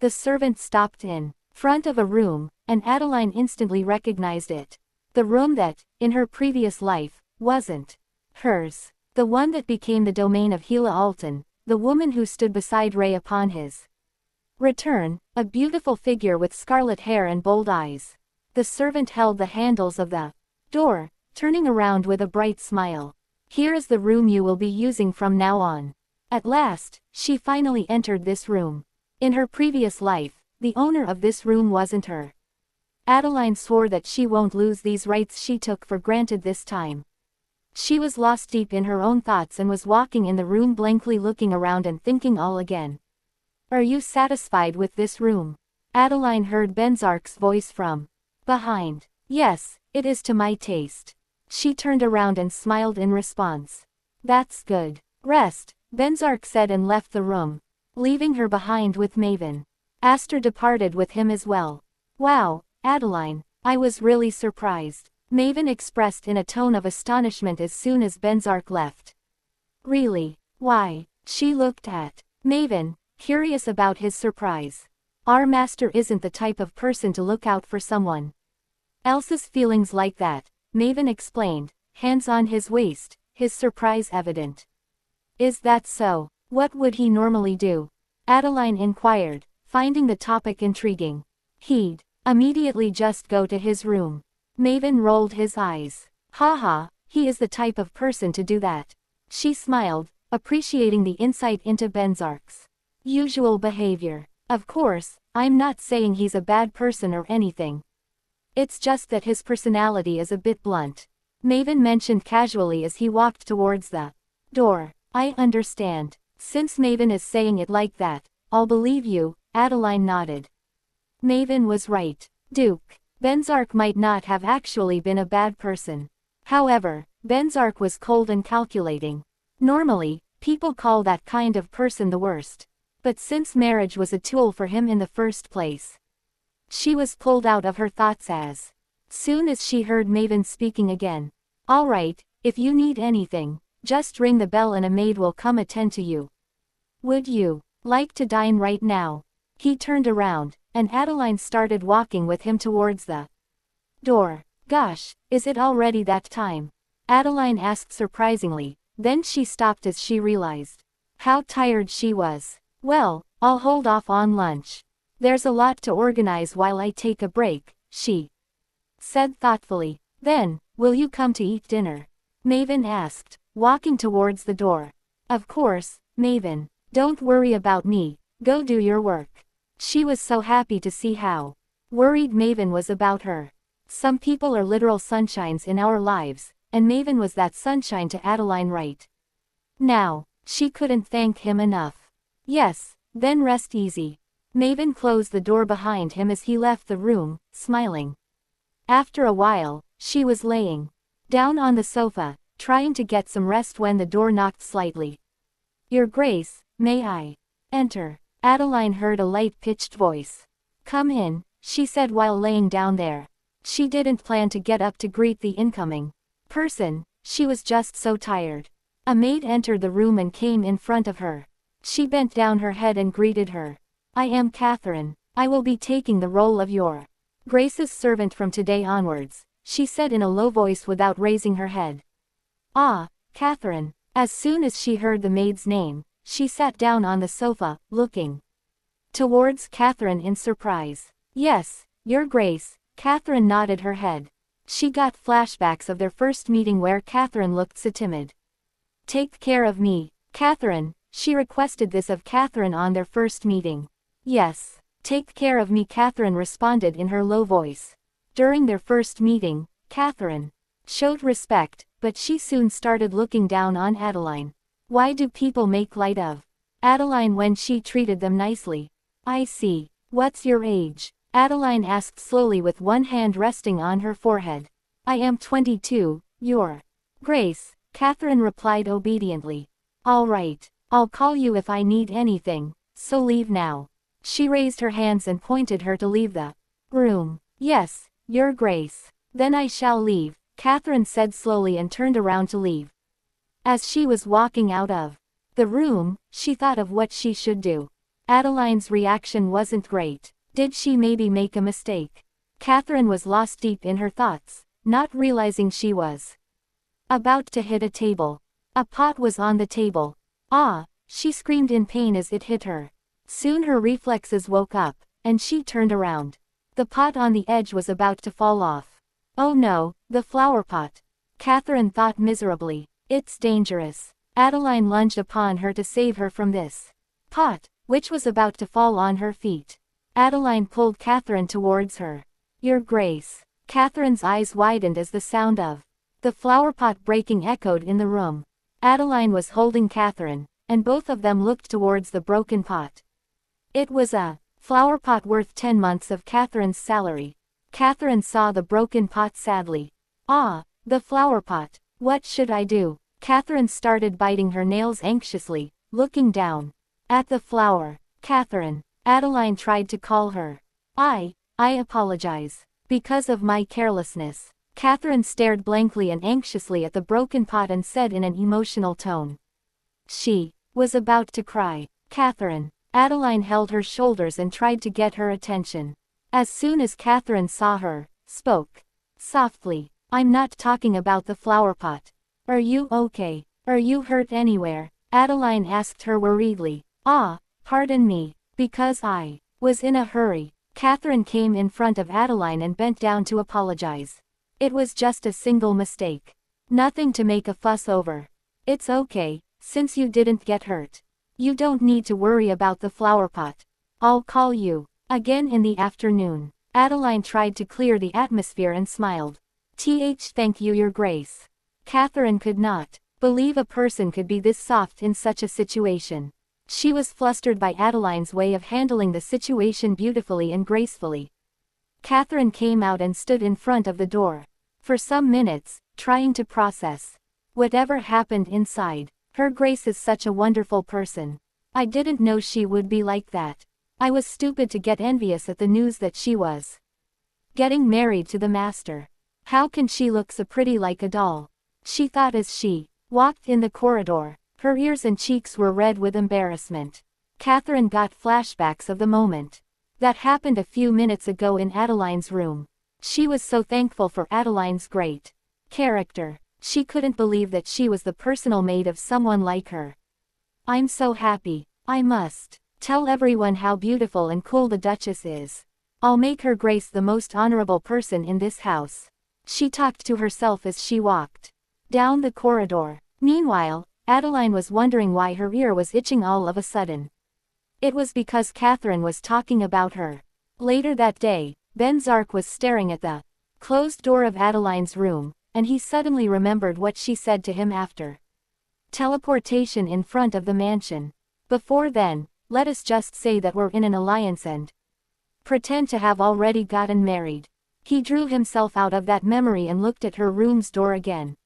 The servant stopped in front of a room, and Adeline instantly recognized it. The room that, in her previous life, wasn't hers. The one that became the domain of Gila Alton, the woman who stood beside Ray upon his return, a beautiful figure with scarlet hair and bold eyes. The servant held the handles of the door, turning around with a bright smile. Here is the room you will be using from now on. At last, she finally entered this room. In her previous life, the owner of this room wasn't her. Adeline swore that she won't lose these rights she took for granted this time. She was lost deep in her own thoughts and was walking in the room blankly looking around and thinking all again. Are you satisfied with this room? Adeline heard Benzark's voice from behind. Yes, it is to my taste. She turned around and smiled in response. That's good. Rest, Benzark said and left the room, leaving her behind with Maven. Aster departed with him as well. Wow, Adeline, I was really surprised, Maven expressed in a tone of astonishment as soon as Benzark left. Really? Why? She looked at Maven, curious about his surprise. Our master isn't the type of person to look out for someone else's feelings like that, Maven explained, hands on his waist, his surprise evident. Is that so? What would he normally do? Adeline inquired, finding the topic intriguing. He'd immediately just go to his room. Maven rolled his eyes. Haha, he is the type of person to do that. She smiled, appreciating the insight into Benzark's usual behavior. Of course, I'm not saying he's a bad person or anything. It's just that his personality is a bit blunt. Maven mentioned casually as he walked towards the door. I understand. Since Maven is saying it like that, I'll believe you, Adeline nodded. Maven was right. Duke. Benzark might not have actually been a bad person. However, Benzark was cold and calculating. Normally, people call that kind of person the worst. But since marriage was a tool for him in the first place, she was pulled out of her thoughts as soon as she heard Maven speaking again. All right, if you need anything, just ring the bell and a maid will come attend to you. Would you like to dine right now? He turned around, and Adeline started walking with him towards the door. Gosh, is it already that time? Adeline asked surprisingly, then she stopped as she realized how tired she was. Well, I'll hold off on lunch. There's a lot to organize while I take a break, she said thoughtfully. Then, will you come to eat dinner? Maven asked, walking towards the door. Of course, Maven. Don't worry about me, go do your work. She was so happy to see how worried Maven was about her. Some people are literal sunshines in our lives, and Maven was that sunshine to Adeline right now. She couldn't thank him enough. Yes, then rest easy. Maven closed the door behind him as he left the room, smiling. After a while, she was laying down on the sofa, trying to get some rest when the door knocked slightly. Your Grace, may I enter? Adeline heard a light-pitched voice. Come in, she said while laying down there. She didn't plan to get up to greet the incoming person, she was just so tired. A maid entered the room and came in front of her. She bent down her head and greeted her. I am Catherine. I will be taking the role of your Grace's servant from today onwards, she said in a low voice without raising her head. Ah, Catherine. As soon as she heard the maid's name, she sat down on the sofa, looking towards Catherine in surprise. Yes, Your Grace, Catherine nodded her head. She got flashbacks of their first meeting where Catherine looked so timid. Take care of me, Catherine, she requested this of Catherine on their first meeting. Yes, take care of me, Catherine responded in her low voice. During their first meeting, Catherine showed respect, but she soon started looking down on Adeline. Why do people make light of Adeline when she treated them nicely? I see. What's your age? Adeline asked slowly with one hand resting on her forehead. I am 22, Your Grace, Catherine replied obediently. All right, I'll call you if I need anything, so leave now. She raised her hands and pointed her to leave the room. Yes, Your Grace. Then I shall leave, Catherine said slowly and turned around to leave. As she was walking out of the room, she thought of what she should do. Adeline's reaction wasn't great. Did she maybe make a mistake? Catherine was lost deep in her thoughts, not realizing she was about to hit a table. A pot was on the table. Ah, she screamed in pain as it hit her. Soon her reflexes woke up, and she turned around. The pot on the edge was about to fall off. Oh no, the flower pot. Catherine thought miserably. It's dangerous. Adeline lunged upon her to save her from this pot, which was about to fall on her feet. Adeline pulled Catherine towards her. Your Grace. Catherine's eyes widened as the sound of the flower pot breaking echoed in the room. Adeline was holding Catherine, and both of them looked towards the broken pot. It was a flower pot worth 10 months of Catherine's salary. Catherine saw the broken pot sadly. Ah, the flower pot. What should I do? Catherine started biting her nails anxiously, looking down at the flower. Catherine. Adeline tried to call her. I apologize. Because of my carelessness. Catherine stared blankly and anxiously at the broken pot and said in an emotional tone. She was about to cry. Catherine. Adeline held her shoulders and tried to get her attention. As soon as Catherine saw her, spoke softly. I'm not talking about the flower pot. Are you okay? Are you hurt anywhere? Adeline asked her worriedly. Ah, pardon me. Because I was in a hurry. Catherine came in front of Adeline and bent down to apologize. It was just a single mistake. Nothing to make a fuss over. It's okay, since you didn't get hurt. You don't need to worry about the flower pot. I'll call you again in the afternoon. Adeline tried to clear the atmosphere and smiled. Thank you, Your Grace. Catherine could not believe a person could be this soft in such a situation. She was flustered by Adeline's way of handling the situation beautifully and gracefully. Catherine came out and stood in front of the door. For some minutes, trying to process whatever happened inside. Her Grace is such a wonderful person. I didn't know she would be like that. I was stupid to get envious at the news that she was getting married to the master. How can she look so pretty like a doll? She thought as she walked in the corridor. Her ears and cheeks were red with embarrassment. Catherine got flashbacks of the moment that happened a few minutes ago in Adeline's room. She was so thankful for Adeline's great character. She couldn't believe that she was the personal maid of someone like her. I'm so happy. I must Tell everyone how beautiful and cool the Duchess is. I'll make her grace the most honorable person in this house. She talked to herself as she walked down the corridor. Meanwhile, Adeline was wondering why her ear was itching all of a sudden. It was because Catherine was talking about her. Later that day, Ben Zark was staring at the closed door of Adeline's room, and he suddenly remembered what she said to him after teleportation in front of the mansion. Before then, let us just say that we're in an alliance and pretend to have already gotten married. He drew himself out of that memory and looked at her room's door again.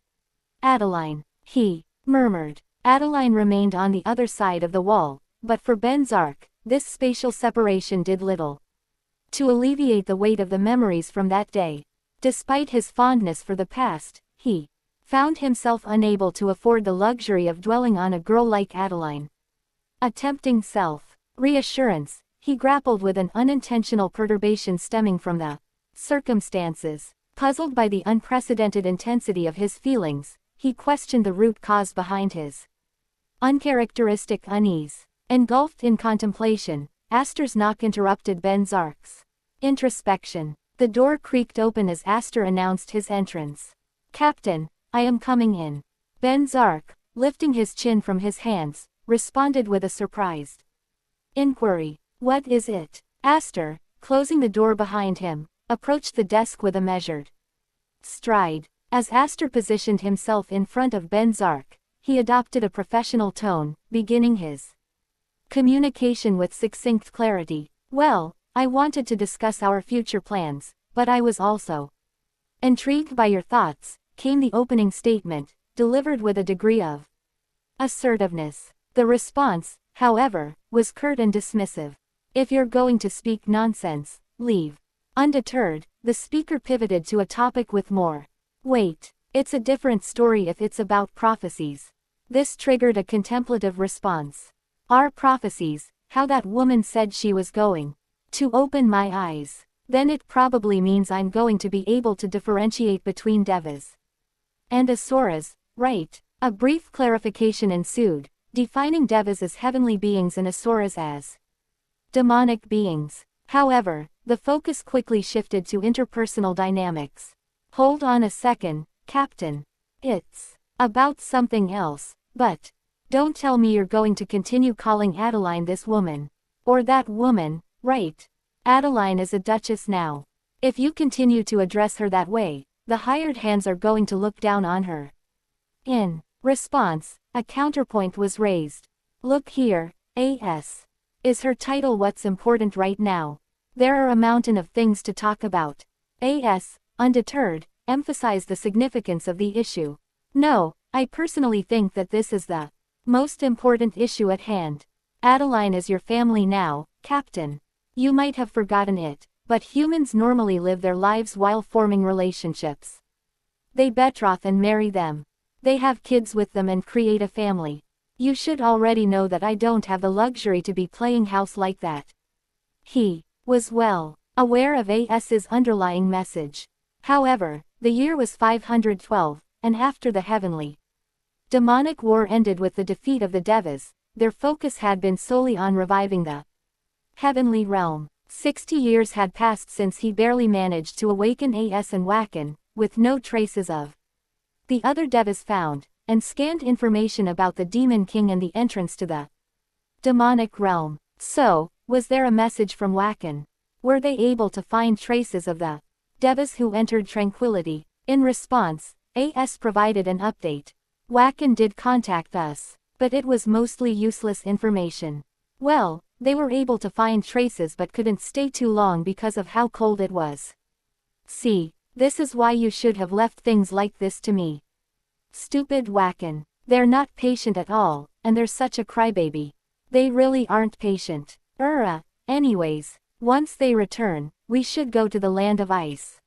Adeline, he murmured. Adeline remained on the other side of the wall, but for Ben Zark, this spatial separation did little to alleviate the weight of the memories from that day. Despite his fondness for the past, he found himself unable to afford the luxury of dwelling on a girl like Adeline. Attempting self-reassurance, he grappled with an unintentional perturbation stemming from the circumstances. Puzzled by the unprecedented intensity of his feelings, he questioned the root cause behind his uncharacteristic unease. Engulfed in contemplation, Astor's knock interrupted Ben Zark's introspection. The door creaked open as Astor announced his entrance. "Captain, I am coming in." Ben Zark, lifting his chin from his hands, responded with a surprised inquiry. "What is it?" Astor, closing the door behind him, approached the desk with a measured stride. As Astor positioned himself in front of Ben Zark, he adopted a professional tone, beginning his communication with succinct clarity. "Well, I wanted to discuss our future plans, but I was also intrigued by your thoughts," came the opening statement, delivered with a degree of assertiveness. The response, however, was curt and dismissive. "If you're going to speak nonsense, leave." Undeterred, the speaker pivoted to a topic with more weight. "It's a different story if it's about prophecies." This triggered a contemplative response. "Our prophecies, how that woman said she was going to open my eyes. Then it probably means I'm going to be able to differentiate between devas and asuras, right?" A brief clarification ensued, defining devas as heavenly beings and asuras as demonic beings. However, the focus quickly shifted to interpersonal dynamics. "Hold on a second, Captain. It's about something else, but don't tell me you're going to continue calling Adeline this woman. Or that woman, right? Adeline is a duchess now. If you continue to address her that way, the hired hands are going to look down on her." In response, a counterpoint was raised. "Look here, A.S. Is her title what's important right now? There are a mountain of things to talk about." A.S., undeterred, emphasized the significance of the issue. "No, I personally think that this is the most important issue at hand. Adeline is your family now, Captain. You might have forgotten it, but humans normally live their lives while forming relationships. They betroth and marry them. They have kids with them and create a family. You should already know that I don't have the luxury to be playing house like that." He was well aware of A.S.'s underlying message. However, the year was 512, and after the heavenly demonic war ended with the defeat of the devas, their focus had been solely on reviving the heavenly realm. 60 years had passed since he barely managed to awaken A.S. and Wacken, with no traces of the other devas found, and scanned information about the Demon King and the entrance to the demonic realm. So, was there a message from Wacken? Were they able to find traces of the devas who entered Tranquility? In response, A.S. provided an update. "Wacken did contact us, but it was mostly useless information. Well, they were able to find traces but couldn't stay too long because of how cold it was. See, this is why you should have left things like this to me." Stupid Wacken. They're not patient at all, and they're such a crybaby. They really aren't patient. Anyways, once they return, we should go to the land of ice.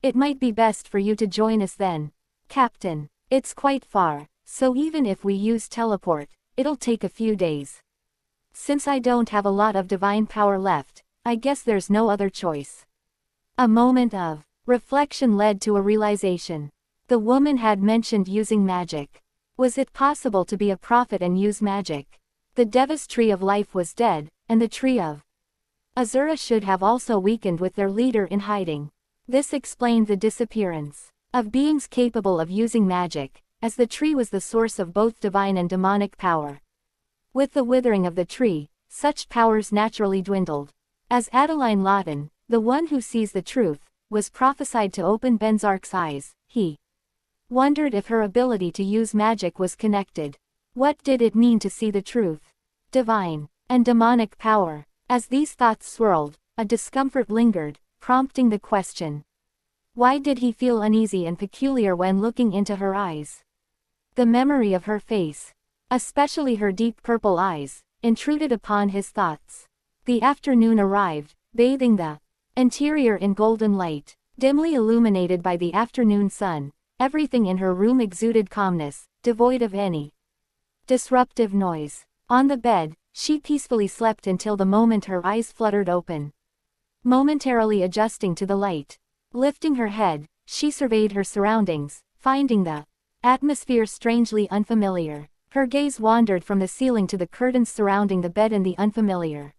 It might be best for you to join us then. Captain, it's quite far, so even if we use teleport, it'll take a few days. Since I don't have a lot of divine power left, I guess there's no other choice. A moment of reflection led to a realization. The woman had mentioned using magic. Was it possible to be a prophet and use magic? The Deva's tree of life was dead, and the tree of Azura should have also weakened with their leader in hiding. This explained the disappearance of beings capable of using magic, as the tree was the source of both divine and demonic power. With the withering of the tree, such powers naturally dwindled. As Adeline Lawton, the one who sees the truth, was prophesied to open Benzark's eyes, he wondered if her ability to use magic was connected. What did it mean to see the truth? Divine and demonic power. As these thoughts swirled, a discomfort lingered, prompting the question. Why did he feel uneasy and peculiar when looking into her eyes? The memory of her face, especially her deep purple eyes, intruded upon his thoughts. The afternoon arrived, bathing the interior in golden light. Dimly illuminated by the afternoon sun, everything in her room exuded calmness, devoid of any disruptive noise. On the bed, she peacefully slept until the moment her eyes fluttered open. Momentarily adjusting to the light, lifting her head, she surveyed her surroundings, finding the atmosphere strangely unfamiliar. Her gaze wandered from the ceiling to the curtains surrounding the bed and the unfamiliar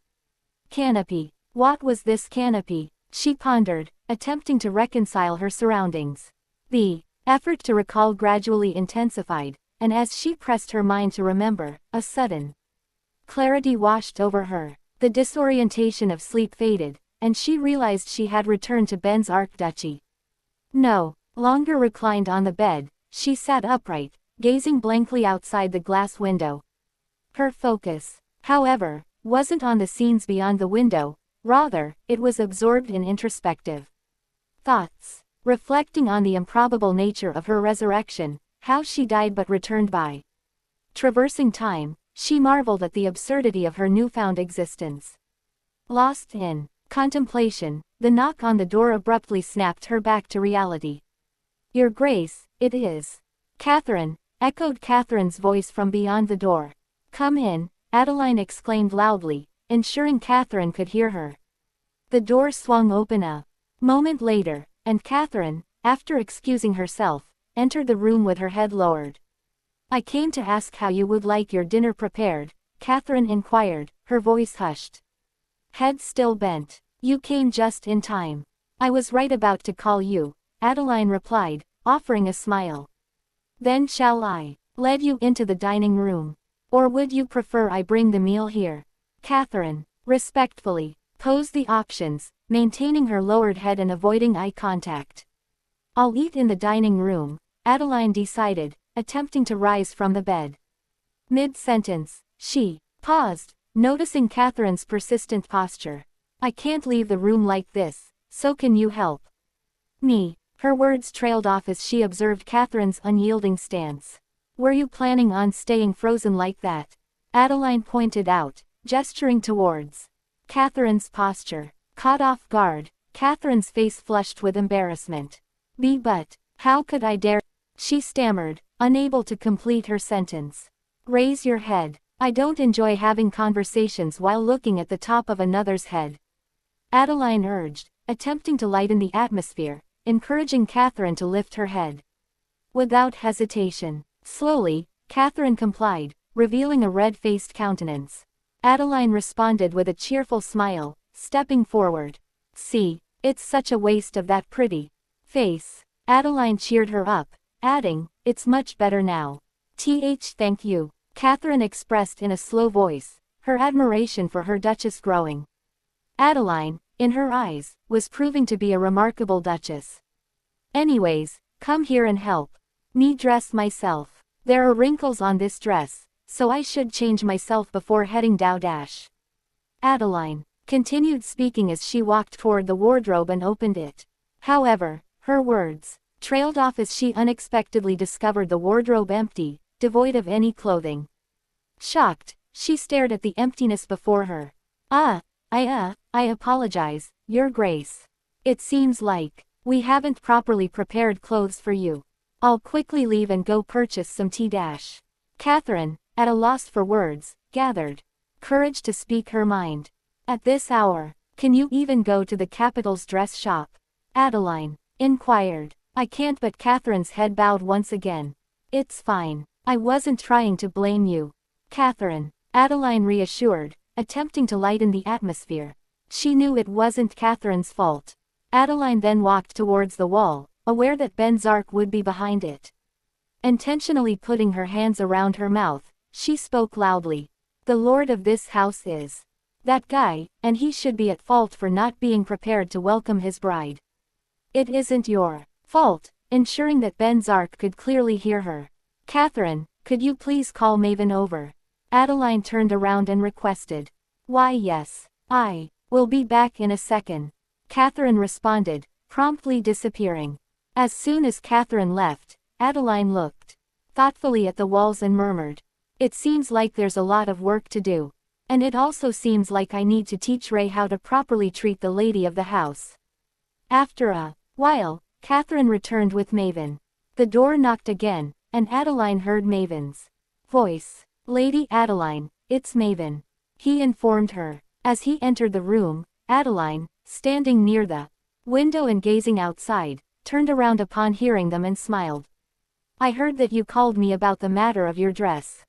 canopy. What was this canopy? She pondered, attempting to reconcile her surroundings. The effort to recall gradually intensified, and as she pressed her mind to remember, a sudden clarity washed over her. The disorientation of sleep faded, and she realized she had returned to Ben's Archduchy. No longer reclined on the bed, she sat upright, gazing blankly outside the glass window. Her focus, however, wasn't on the scenes beyond the window, rather, it was absorbed in introspective thoughts, reflecting on the improbable nature of her resurrection, how she died but returned by traversing time. She marveled at the absurdity of her newfound existence. Lost in contemplation, the knock on the door abruptly snapped her back to reality. "Your Grace, it is Catherine," echoed Catherine's voice from beyond the door. "Come in," Adeline exclaimed loudly, ensuring Catherine could hear her. The door swung open a moment later, and Catherine, after excusing herself, entered the room with her head lowered. "I came to ask how you would like your dinner prepared," Catherine inquired, her voice hushed. Head still bent. "You came just in time. I was right about to call you," Adeline replied, offering a smile. "Then shall I lead you into the dining room? Or would you prefer I bring the meal here?" Catherine respectfully posed the options, maintaining her lowered head and avoiding eye contact. "I'll eat in the dining room," Adeline decided, attempting to rise from the bed. Mid-sentence, she paused, noticing Catherine's persistent posture. "I can't leave the room like this, so can you help me?" Her words trailed off as she observed Catherine's unyielding stance. "Were you planning on staying frozen like that?" Adeline pointed out, gesturing towards Catherine's posture. Caught off guard, Catherine's face flushed with embarrassment. But how could I dare?" she stammered, unable to complete her sentence. "Raise your head. I don't enjoy having conversations while looking at the top of another's head," Adeline urged, attempting to lighten the atmosphere, encouraging Catherine to lift her head. Without hesitation, slowly, Catherine complied, revealing a red-faced countenance. Adeline responded with a cheerful smile, stepping forward. "See, it's such a waste of that pretty face." Adeline cheered her up, adding, "It's much better now." Thank you," Catherine expressed in a slow voice, her admiration for her duchess growing. Adeline, in her eyes, was proving to be a remarkable duchess. "Anyways, come here and help me dress myself. There are wrinkles on this dress, so I should change myself before heading down. Adeline continued speaking as she walked toward the wardrobe and opened it. However, her words trailed off as she unexpectedly discovered the wardrobe empty, devoid of any clothing. Shocked, she stared at the emptiness before her. I apologize, Your Grace. It seems like we haven't properly prepared clothes for you. I'll quickly leave and go purchase some tea. Catherine, at a loss for words, gathered courage to speak her mind. "At this hour, can you even go to the capital's dress shop?" Adeline inquired. "I can't," but Catherine's head bowed once again. "It's fine. I wasn't trying to blame you, Catherine," Adeline reassured, attempting to lighten the atmosphere. She knew it wasn't Catherine's fault. Adeline then walked towards the wall, aware that Ben Zark would be behind it. Intentionally putting her hands around her mouth, she spoke loudly. The lord of this house is that guy, and he should be at fault for not being prepared to welcome his bride. It isn't your fault, ensuring that Ben Zark could clearly hear her. Catherine, could you please call Maven over? Adeline turned around and requested. Why yes, I will be back in a second. Catherine responded, promptly disappearing. As soon as Catherine left, Adeline looked thoughtfully at the walls and murmured. It seems like there's a lot of work to do. And it also seems like I need to teach Ray how to properly treat the lady of the house. After a while, Catherine returned with Maven. The door knocked again, and Adeline heard Maven's voice. Lady Adeline, it's Maven. He informed her. As he entered the room, Adeline, standing near the window and gazing outside, turned around upon hearing them and smiled. I heard that you called me about the matter of your dress.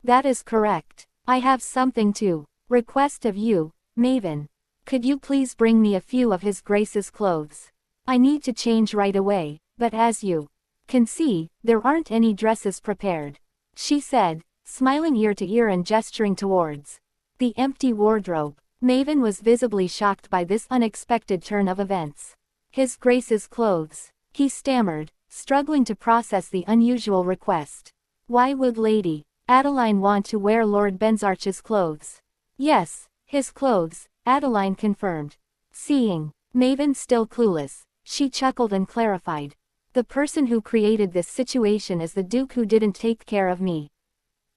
That is correct. I have something to request of you, Maven. Could you please bring me a few of His Grace's clothes? I need to change right away, but as you can see, there aren't any dresses prepared, she said, smiling ear to ear and gesturing towards the empty wardrobe. Maven was visibly shocked by this unexpected turn of events. His Grace's clothes, he stammered, struggling to process the unusual request. Why would Lady Adeline want to wear Lord Benzarch's clothes? Yes, his clothes, Adeline confirmed. Seeing Maven still clueless, she chuckled and clarified. The person who created this situation is the Duke who didn't take care of me.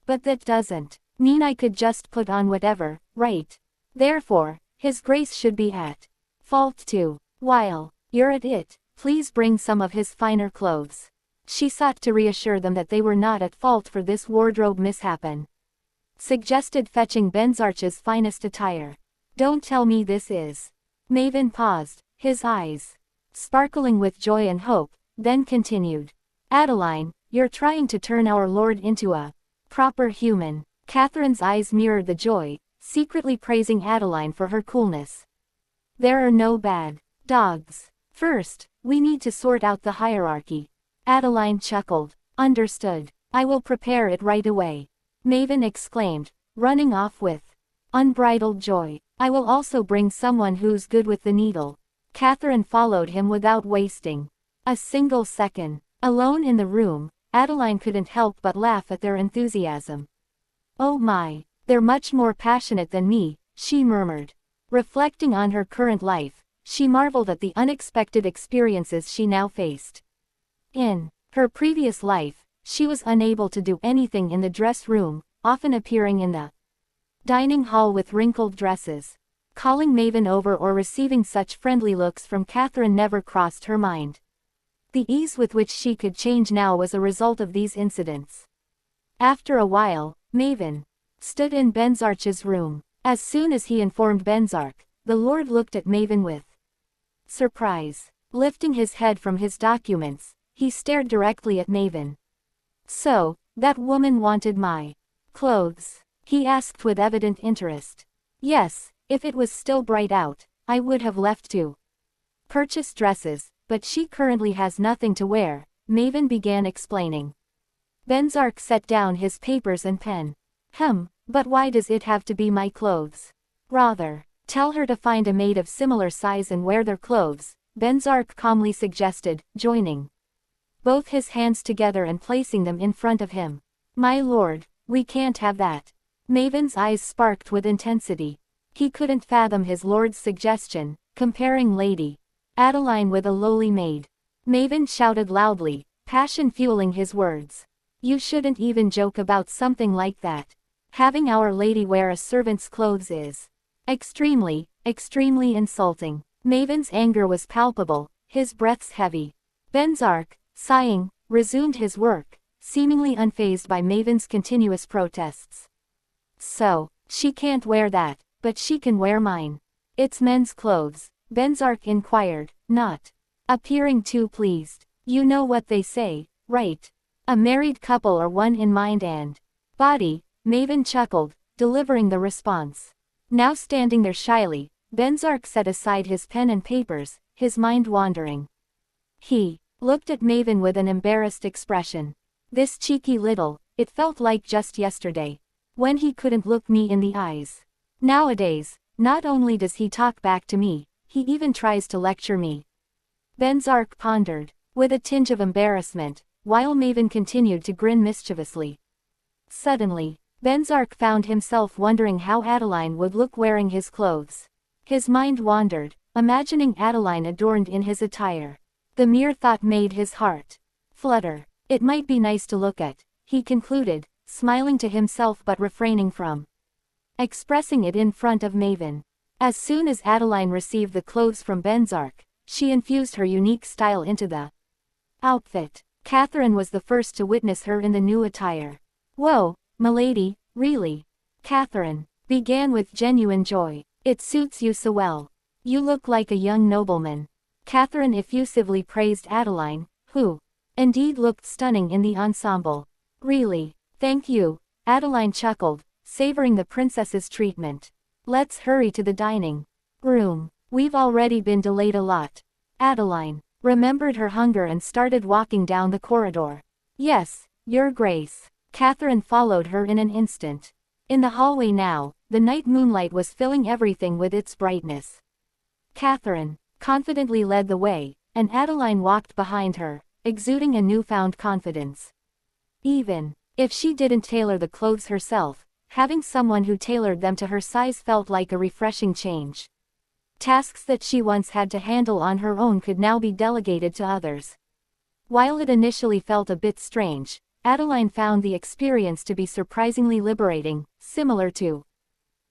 But that doesn't mean I could just put on whatever, right? Therefore, His Grace should be at fault too. While you're at it, please bring some of his finer clothes. She sought to reassure them that they were not at fault for this wardrobe mishappen. Suggested fetching Benzarch's finest attire. Don't tell me this is. Maven paused, his eyes sparkling with joy and hope, then continued. Adeline, you're trying to turn our lord into a proper human. Catherine's eyes mirrored the joy, secretly praising Adeline for her coolness. There are no bad dogs. First, we need to sort out the hierarchy. Adeline chuckled. Understood. I will prepare it right away. Maven exclaimed, running off with unbridled joy. I will also bring someone who's good with the needle. Catherine followed him without wasting a single second. Alone in the room, Adeline couldn't help but laugh at their enthusiasm. Oh my, they're much more passionate than me, she murmured. Reflecting on her current life, she marveled at the unexpected experiences she now faced. In her previous life, she was unable to do anything in the dress room, often appearing in the dining hall with wrinkled dresses. Calling Maven over or receiving such friendly looks from Catherine never crossed her mind. The ease with which she could change now was a result of these incidents. After a while, Maven stood in Benzarch's room. As soon as he informed Benzarch, the Lord looked at Maven with surprise. Lifting his head from his documents, he stared directly at Maven. So, that woman wanted my clothes? He asked with evident interest. Yes, if it was still bright out, I would have left to purchase dresses, but she currently has nothing to wear, Maven began explaining. Benzarch set down his papers and pen. But why does it have to be my clothes? Rather, tell her to find a maid of similar size and wear their clothes, Benzarch calmly suggested, joining both his hands together and placing them in front of him. My lord, we can't have that. Maven's eyes sparked with intensity. He couldn't fathom his lord's suggestion, comparing Lady Adeline with a lowly maid. Maven shouted loudly, passion fueling his words. You shouldn't even joke about something like that. Having our lady wear a servant's clothes is extremely insulting. Maven's anger was palpable, his breaths heavy. Benzarch, sighing, resumed his work, seemingly unfazed by Maven's continuous protests. So, she can't wear that, but she can wear mine. It's men's clothes, Benzarch inquired, not appearing too pleased. You know what they say, right? A married couple are one in mind and body, Maven chuckled, delivering the response. Now standing there shyly, Benzark set aside his pen and papers, his mind wandering. He looked at Maven with an embarrassed expression. This cheeky little, it felt like just yesterday, when he couldn't look me in the eyes. Nowadays, not only does he talk back to me, he even tries to lecture me. Benzark pondered, with a tinge of embarrassment, while Maven continued to grin mischievously. Suddenly, Benzark found himself wondering how Adeline would look wearing his clothes. His mind wandered, imagining Adeline adorned in his attire. The mere thought made his heart flutter. It might be nice to look at, he concluded, smiling to himself but refraining from expressing it in front of Maven. As soon as Adeline received the clothes from Benzark, she infused her unique style into the outfit. Catherine was the first to witness her in the new attire. "Whoa, milady, really?" Catherine began with genuine joy. "It suits you so well. You look like a young nobleman." Catherine effusively praised Adeline, who indeed looked stunning in the ensemble. "Really? Thank you," Adeline chuckled, savoring the princess's treatment. "Let's hurry to the dining room. We've already been delayed a lot." Adeline remembered her hunger and started walking down the corridor. "Yes, Your Grace." Catherine followed her in an instant. In the hallway now, the night moonlight was filling everything with its brightness. Catherine confidently led the way, and Adeline walked behind her, exuding a newfound confidence. Even if she didn't tailor the clothes herself, having someone who tailored them to her size felt like a refreshing change. Tasks that she once had to handle on her own could now be delegated to others. While it initially felt a bit strange, Adeline found the experience to be surprisingly liberating, similar to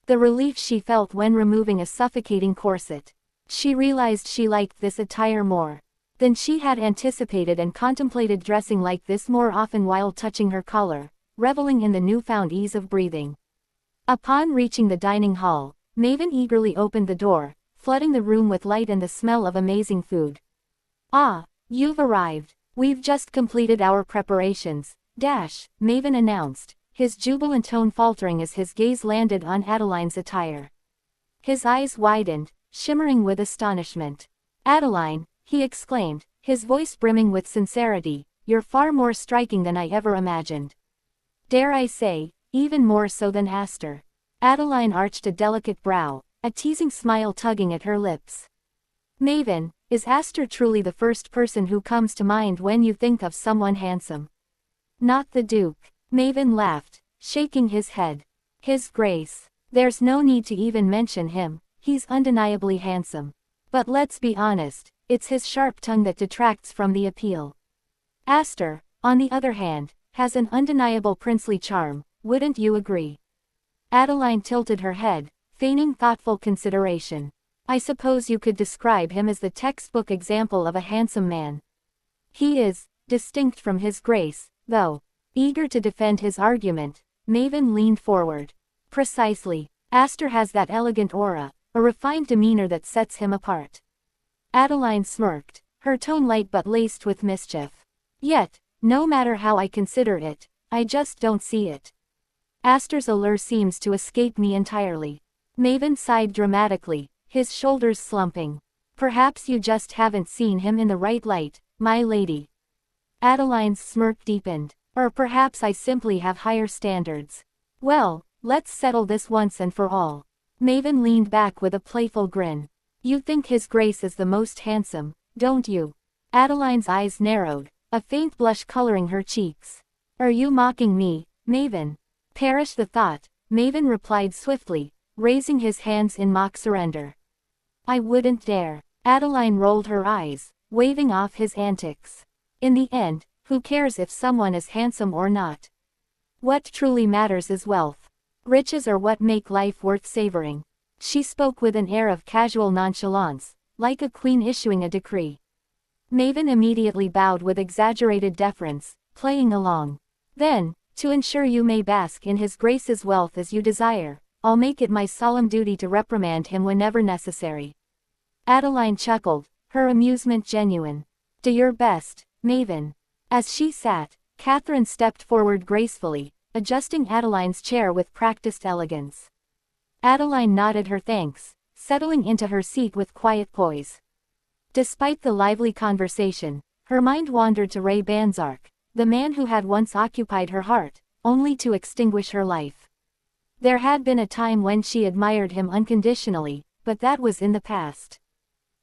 the relief she felt when removing a suffocating corset. She realized she liked this attire more than she had anticipated and contemplated dressing like this more often while touching her collar, reveling in the newfound ease of breathing. Upon reaching the dining hall, Maven eagerly opened the door, flooding the room with light and the smell of amazing food. "Ah, you've arrived. We've just completed our preparations," Maven announced, his jubilant tone faltering as his gaze landed on Adeline's attire. His eyes widened, shimmering with astonishment. "Adeline," he exclaimed, his voice brimming with sincerity, "you're far more striking than I ever imagined. Dare I say, even more so than Aster." Adeline arched a delicate brow, a teasing smile tugging at her lips. "Maven, is Aster truly the first person who comes to mind when you think of someone handsome?" "Not the Duke." Maven laughed, shaking his head. "His Grace. There's no need to even mention him, he's undeniably handsome. But let's be honest, it's his sharp tongue that detracts from the appeal. Aster, on the other hand, has an undeniable princely charm, wouldn't you agree?" Adeline tilted her head, feigning thoughtful consideration. "I suppose you could describe him as the textbook example of a handsome man. He is distinct from his Grace, though." Eager to defend his argument, Maven leaned forward. "Precisely. Aster has that elegant aura, a refined demeanor that sets him apart." Adeline smirked, her tone light but laced with mischief. "Yet, no matter how I consider it, I just don't see it. Aster's allure seems to escape me entirely." Maven sighed dramatically, his shoulders slumping. "Perhaps you just haven't seen him in the right light, my lady." Adeline's smirk deepened. "Or perhaps I simply have higher standards. Well, let's settle this once and for all." Maven leaned back with a playful grin. "You think his Grace is the most handsome, don't you?" Adeline's eyes narrowed, a faint blush coloring her cheeks. "Are you mocking me, Maven?" "Perish the thought," Maven replied swiftly, raising his hands in mock surrender. "I wouldn't dare." Adeline rolled her eyes, waving off his antics. "In the end, who cares if someone is handsome or not? What truly matters is wealth. Riches are what make life worth savoring." She spoke with an air of casual nonchalance, like a queen issuing a decree. Maven immediately bowed with exaggerated deference, playing along. "Then, to ensure you may bask in his Grace's wealth as you desire, I'll make it my solemn duty to reprimand him whenever necessary." Adeline chuckled, her amusement genuine. "Do your best, Maven." As she sat, Catherine stepped forward gracefully, adjusting Adeline's chair with practiced elegance. Adeline nodded her thanks, settling into her seat with quiet poise. Despite the lively conversation, her mind wandered to Ray Banzark, the man who had once occupied her heart, only to extinguish her life. There had been a time when she admired him unconditionally, but that was in the past.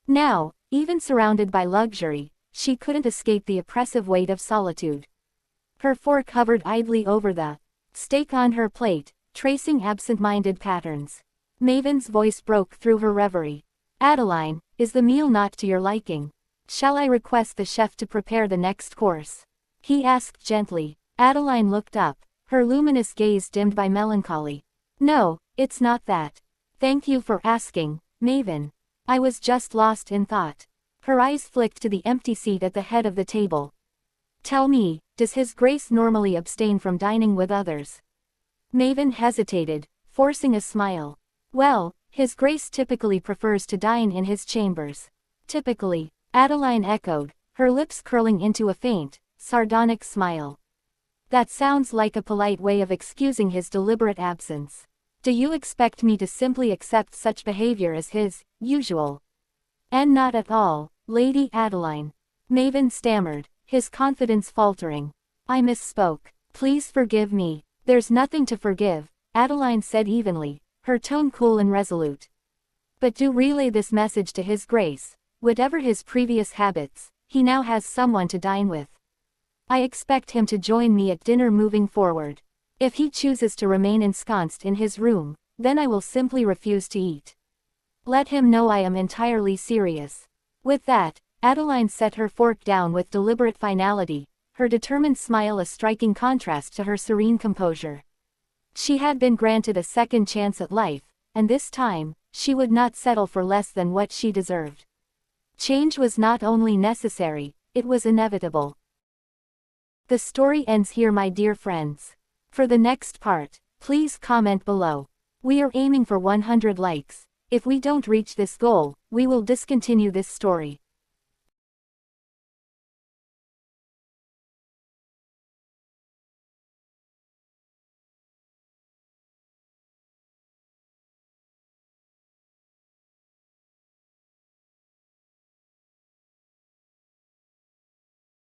Now, even surrounded by luxury, she couldn't escape the oppressive weight of solitude. Her fork hovered idly over the steak on her plate, tracing absent-minded patterns. Maven's voice broke through her reverie. Adeline, is the meal not to your liking? Shall I request the chef to prepare the next course? He asked gently. Adeline looked up, her luminous gaze dimmed by melancholy. No, it's not that. Thank you for asking, Maven. I was just lost in thought. Her eyes flicked to the empty seat at the head of the table. Tell me, does His Grace normally abstain from dining with others? Maven hesitated, forcing a smile. Well, His Grace typically prefers to dine in his chambers. Typically, Adeline echoed, her lips curling into a faint, sardonic smile. That sounds like a polite way of excusing his deliberate absence. Do you expect me to simply accept such behavior as his usual? And not at all, Lady Adeline. Maven stammered, his confidence faltering. I misspoke. Please forgive me. There's nothing to forgive, Adeline said evenly, her tone cool and resolute. But do relay this message to His Grace. Whatever his previous habits, he now has someone to dine with. I expect him to join me at dinner moving forward. If he chooses to remain ensconced in his room, then I will simply refuse to eat. Let him know I am entirely serious. With that, Adeline set her fork down with deliberate finality, her determined smile a striking contrast to her serene composure. She had been granted a second chance at life, and this time, she would not settle for less than what she deserved. Change was not only necessary, it was inevitable. The story ends here, my dear friends. For the next part, please comment below. We are aiming for 100 likes. If we don't reach this goal, we will discontinue this story.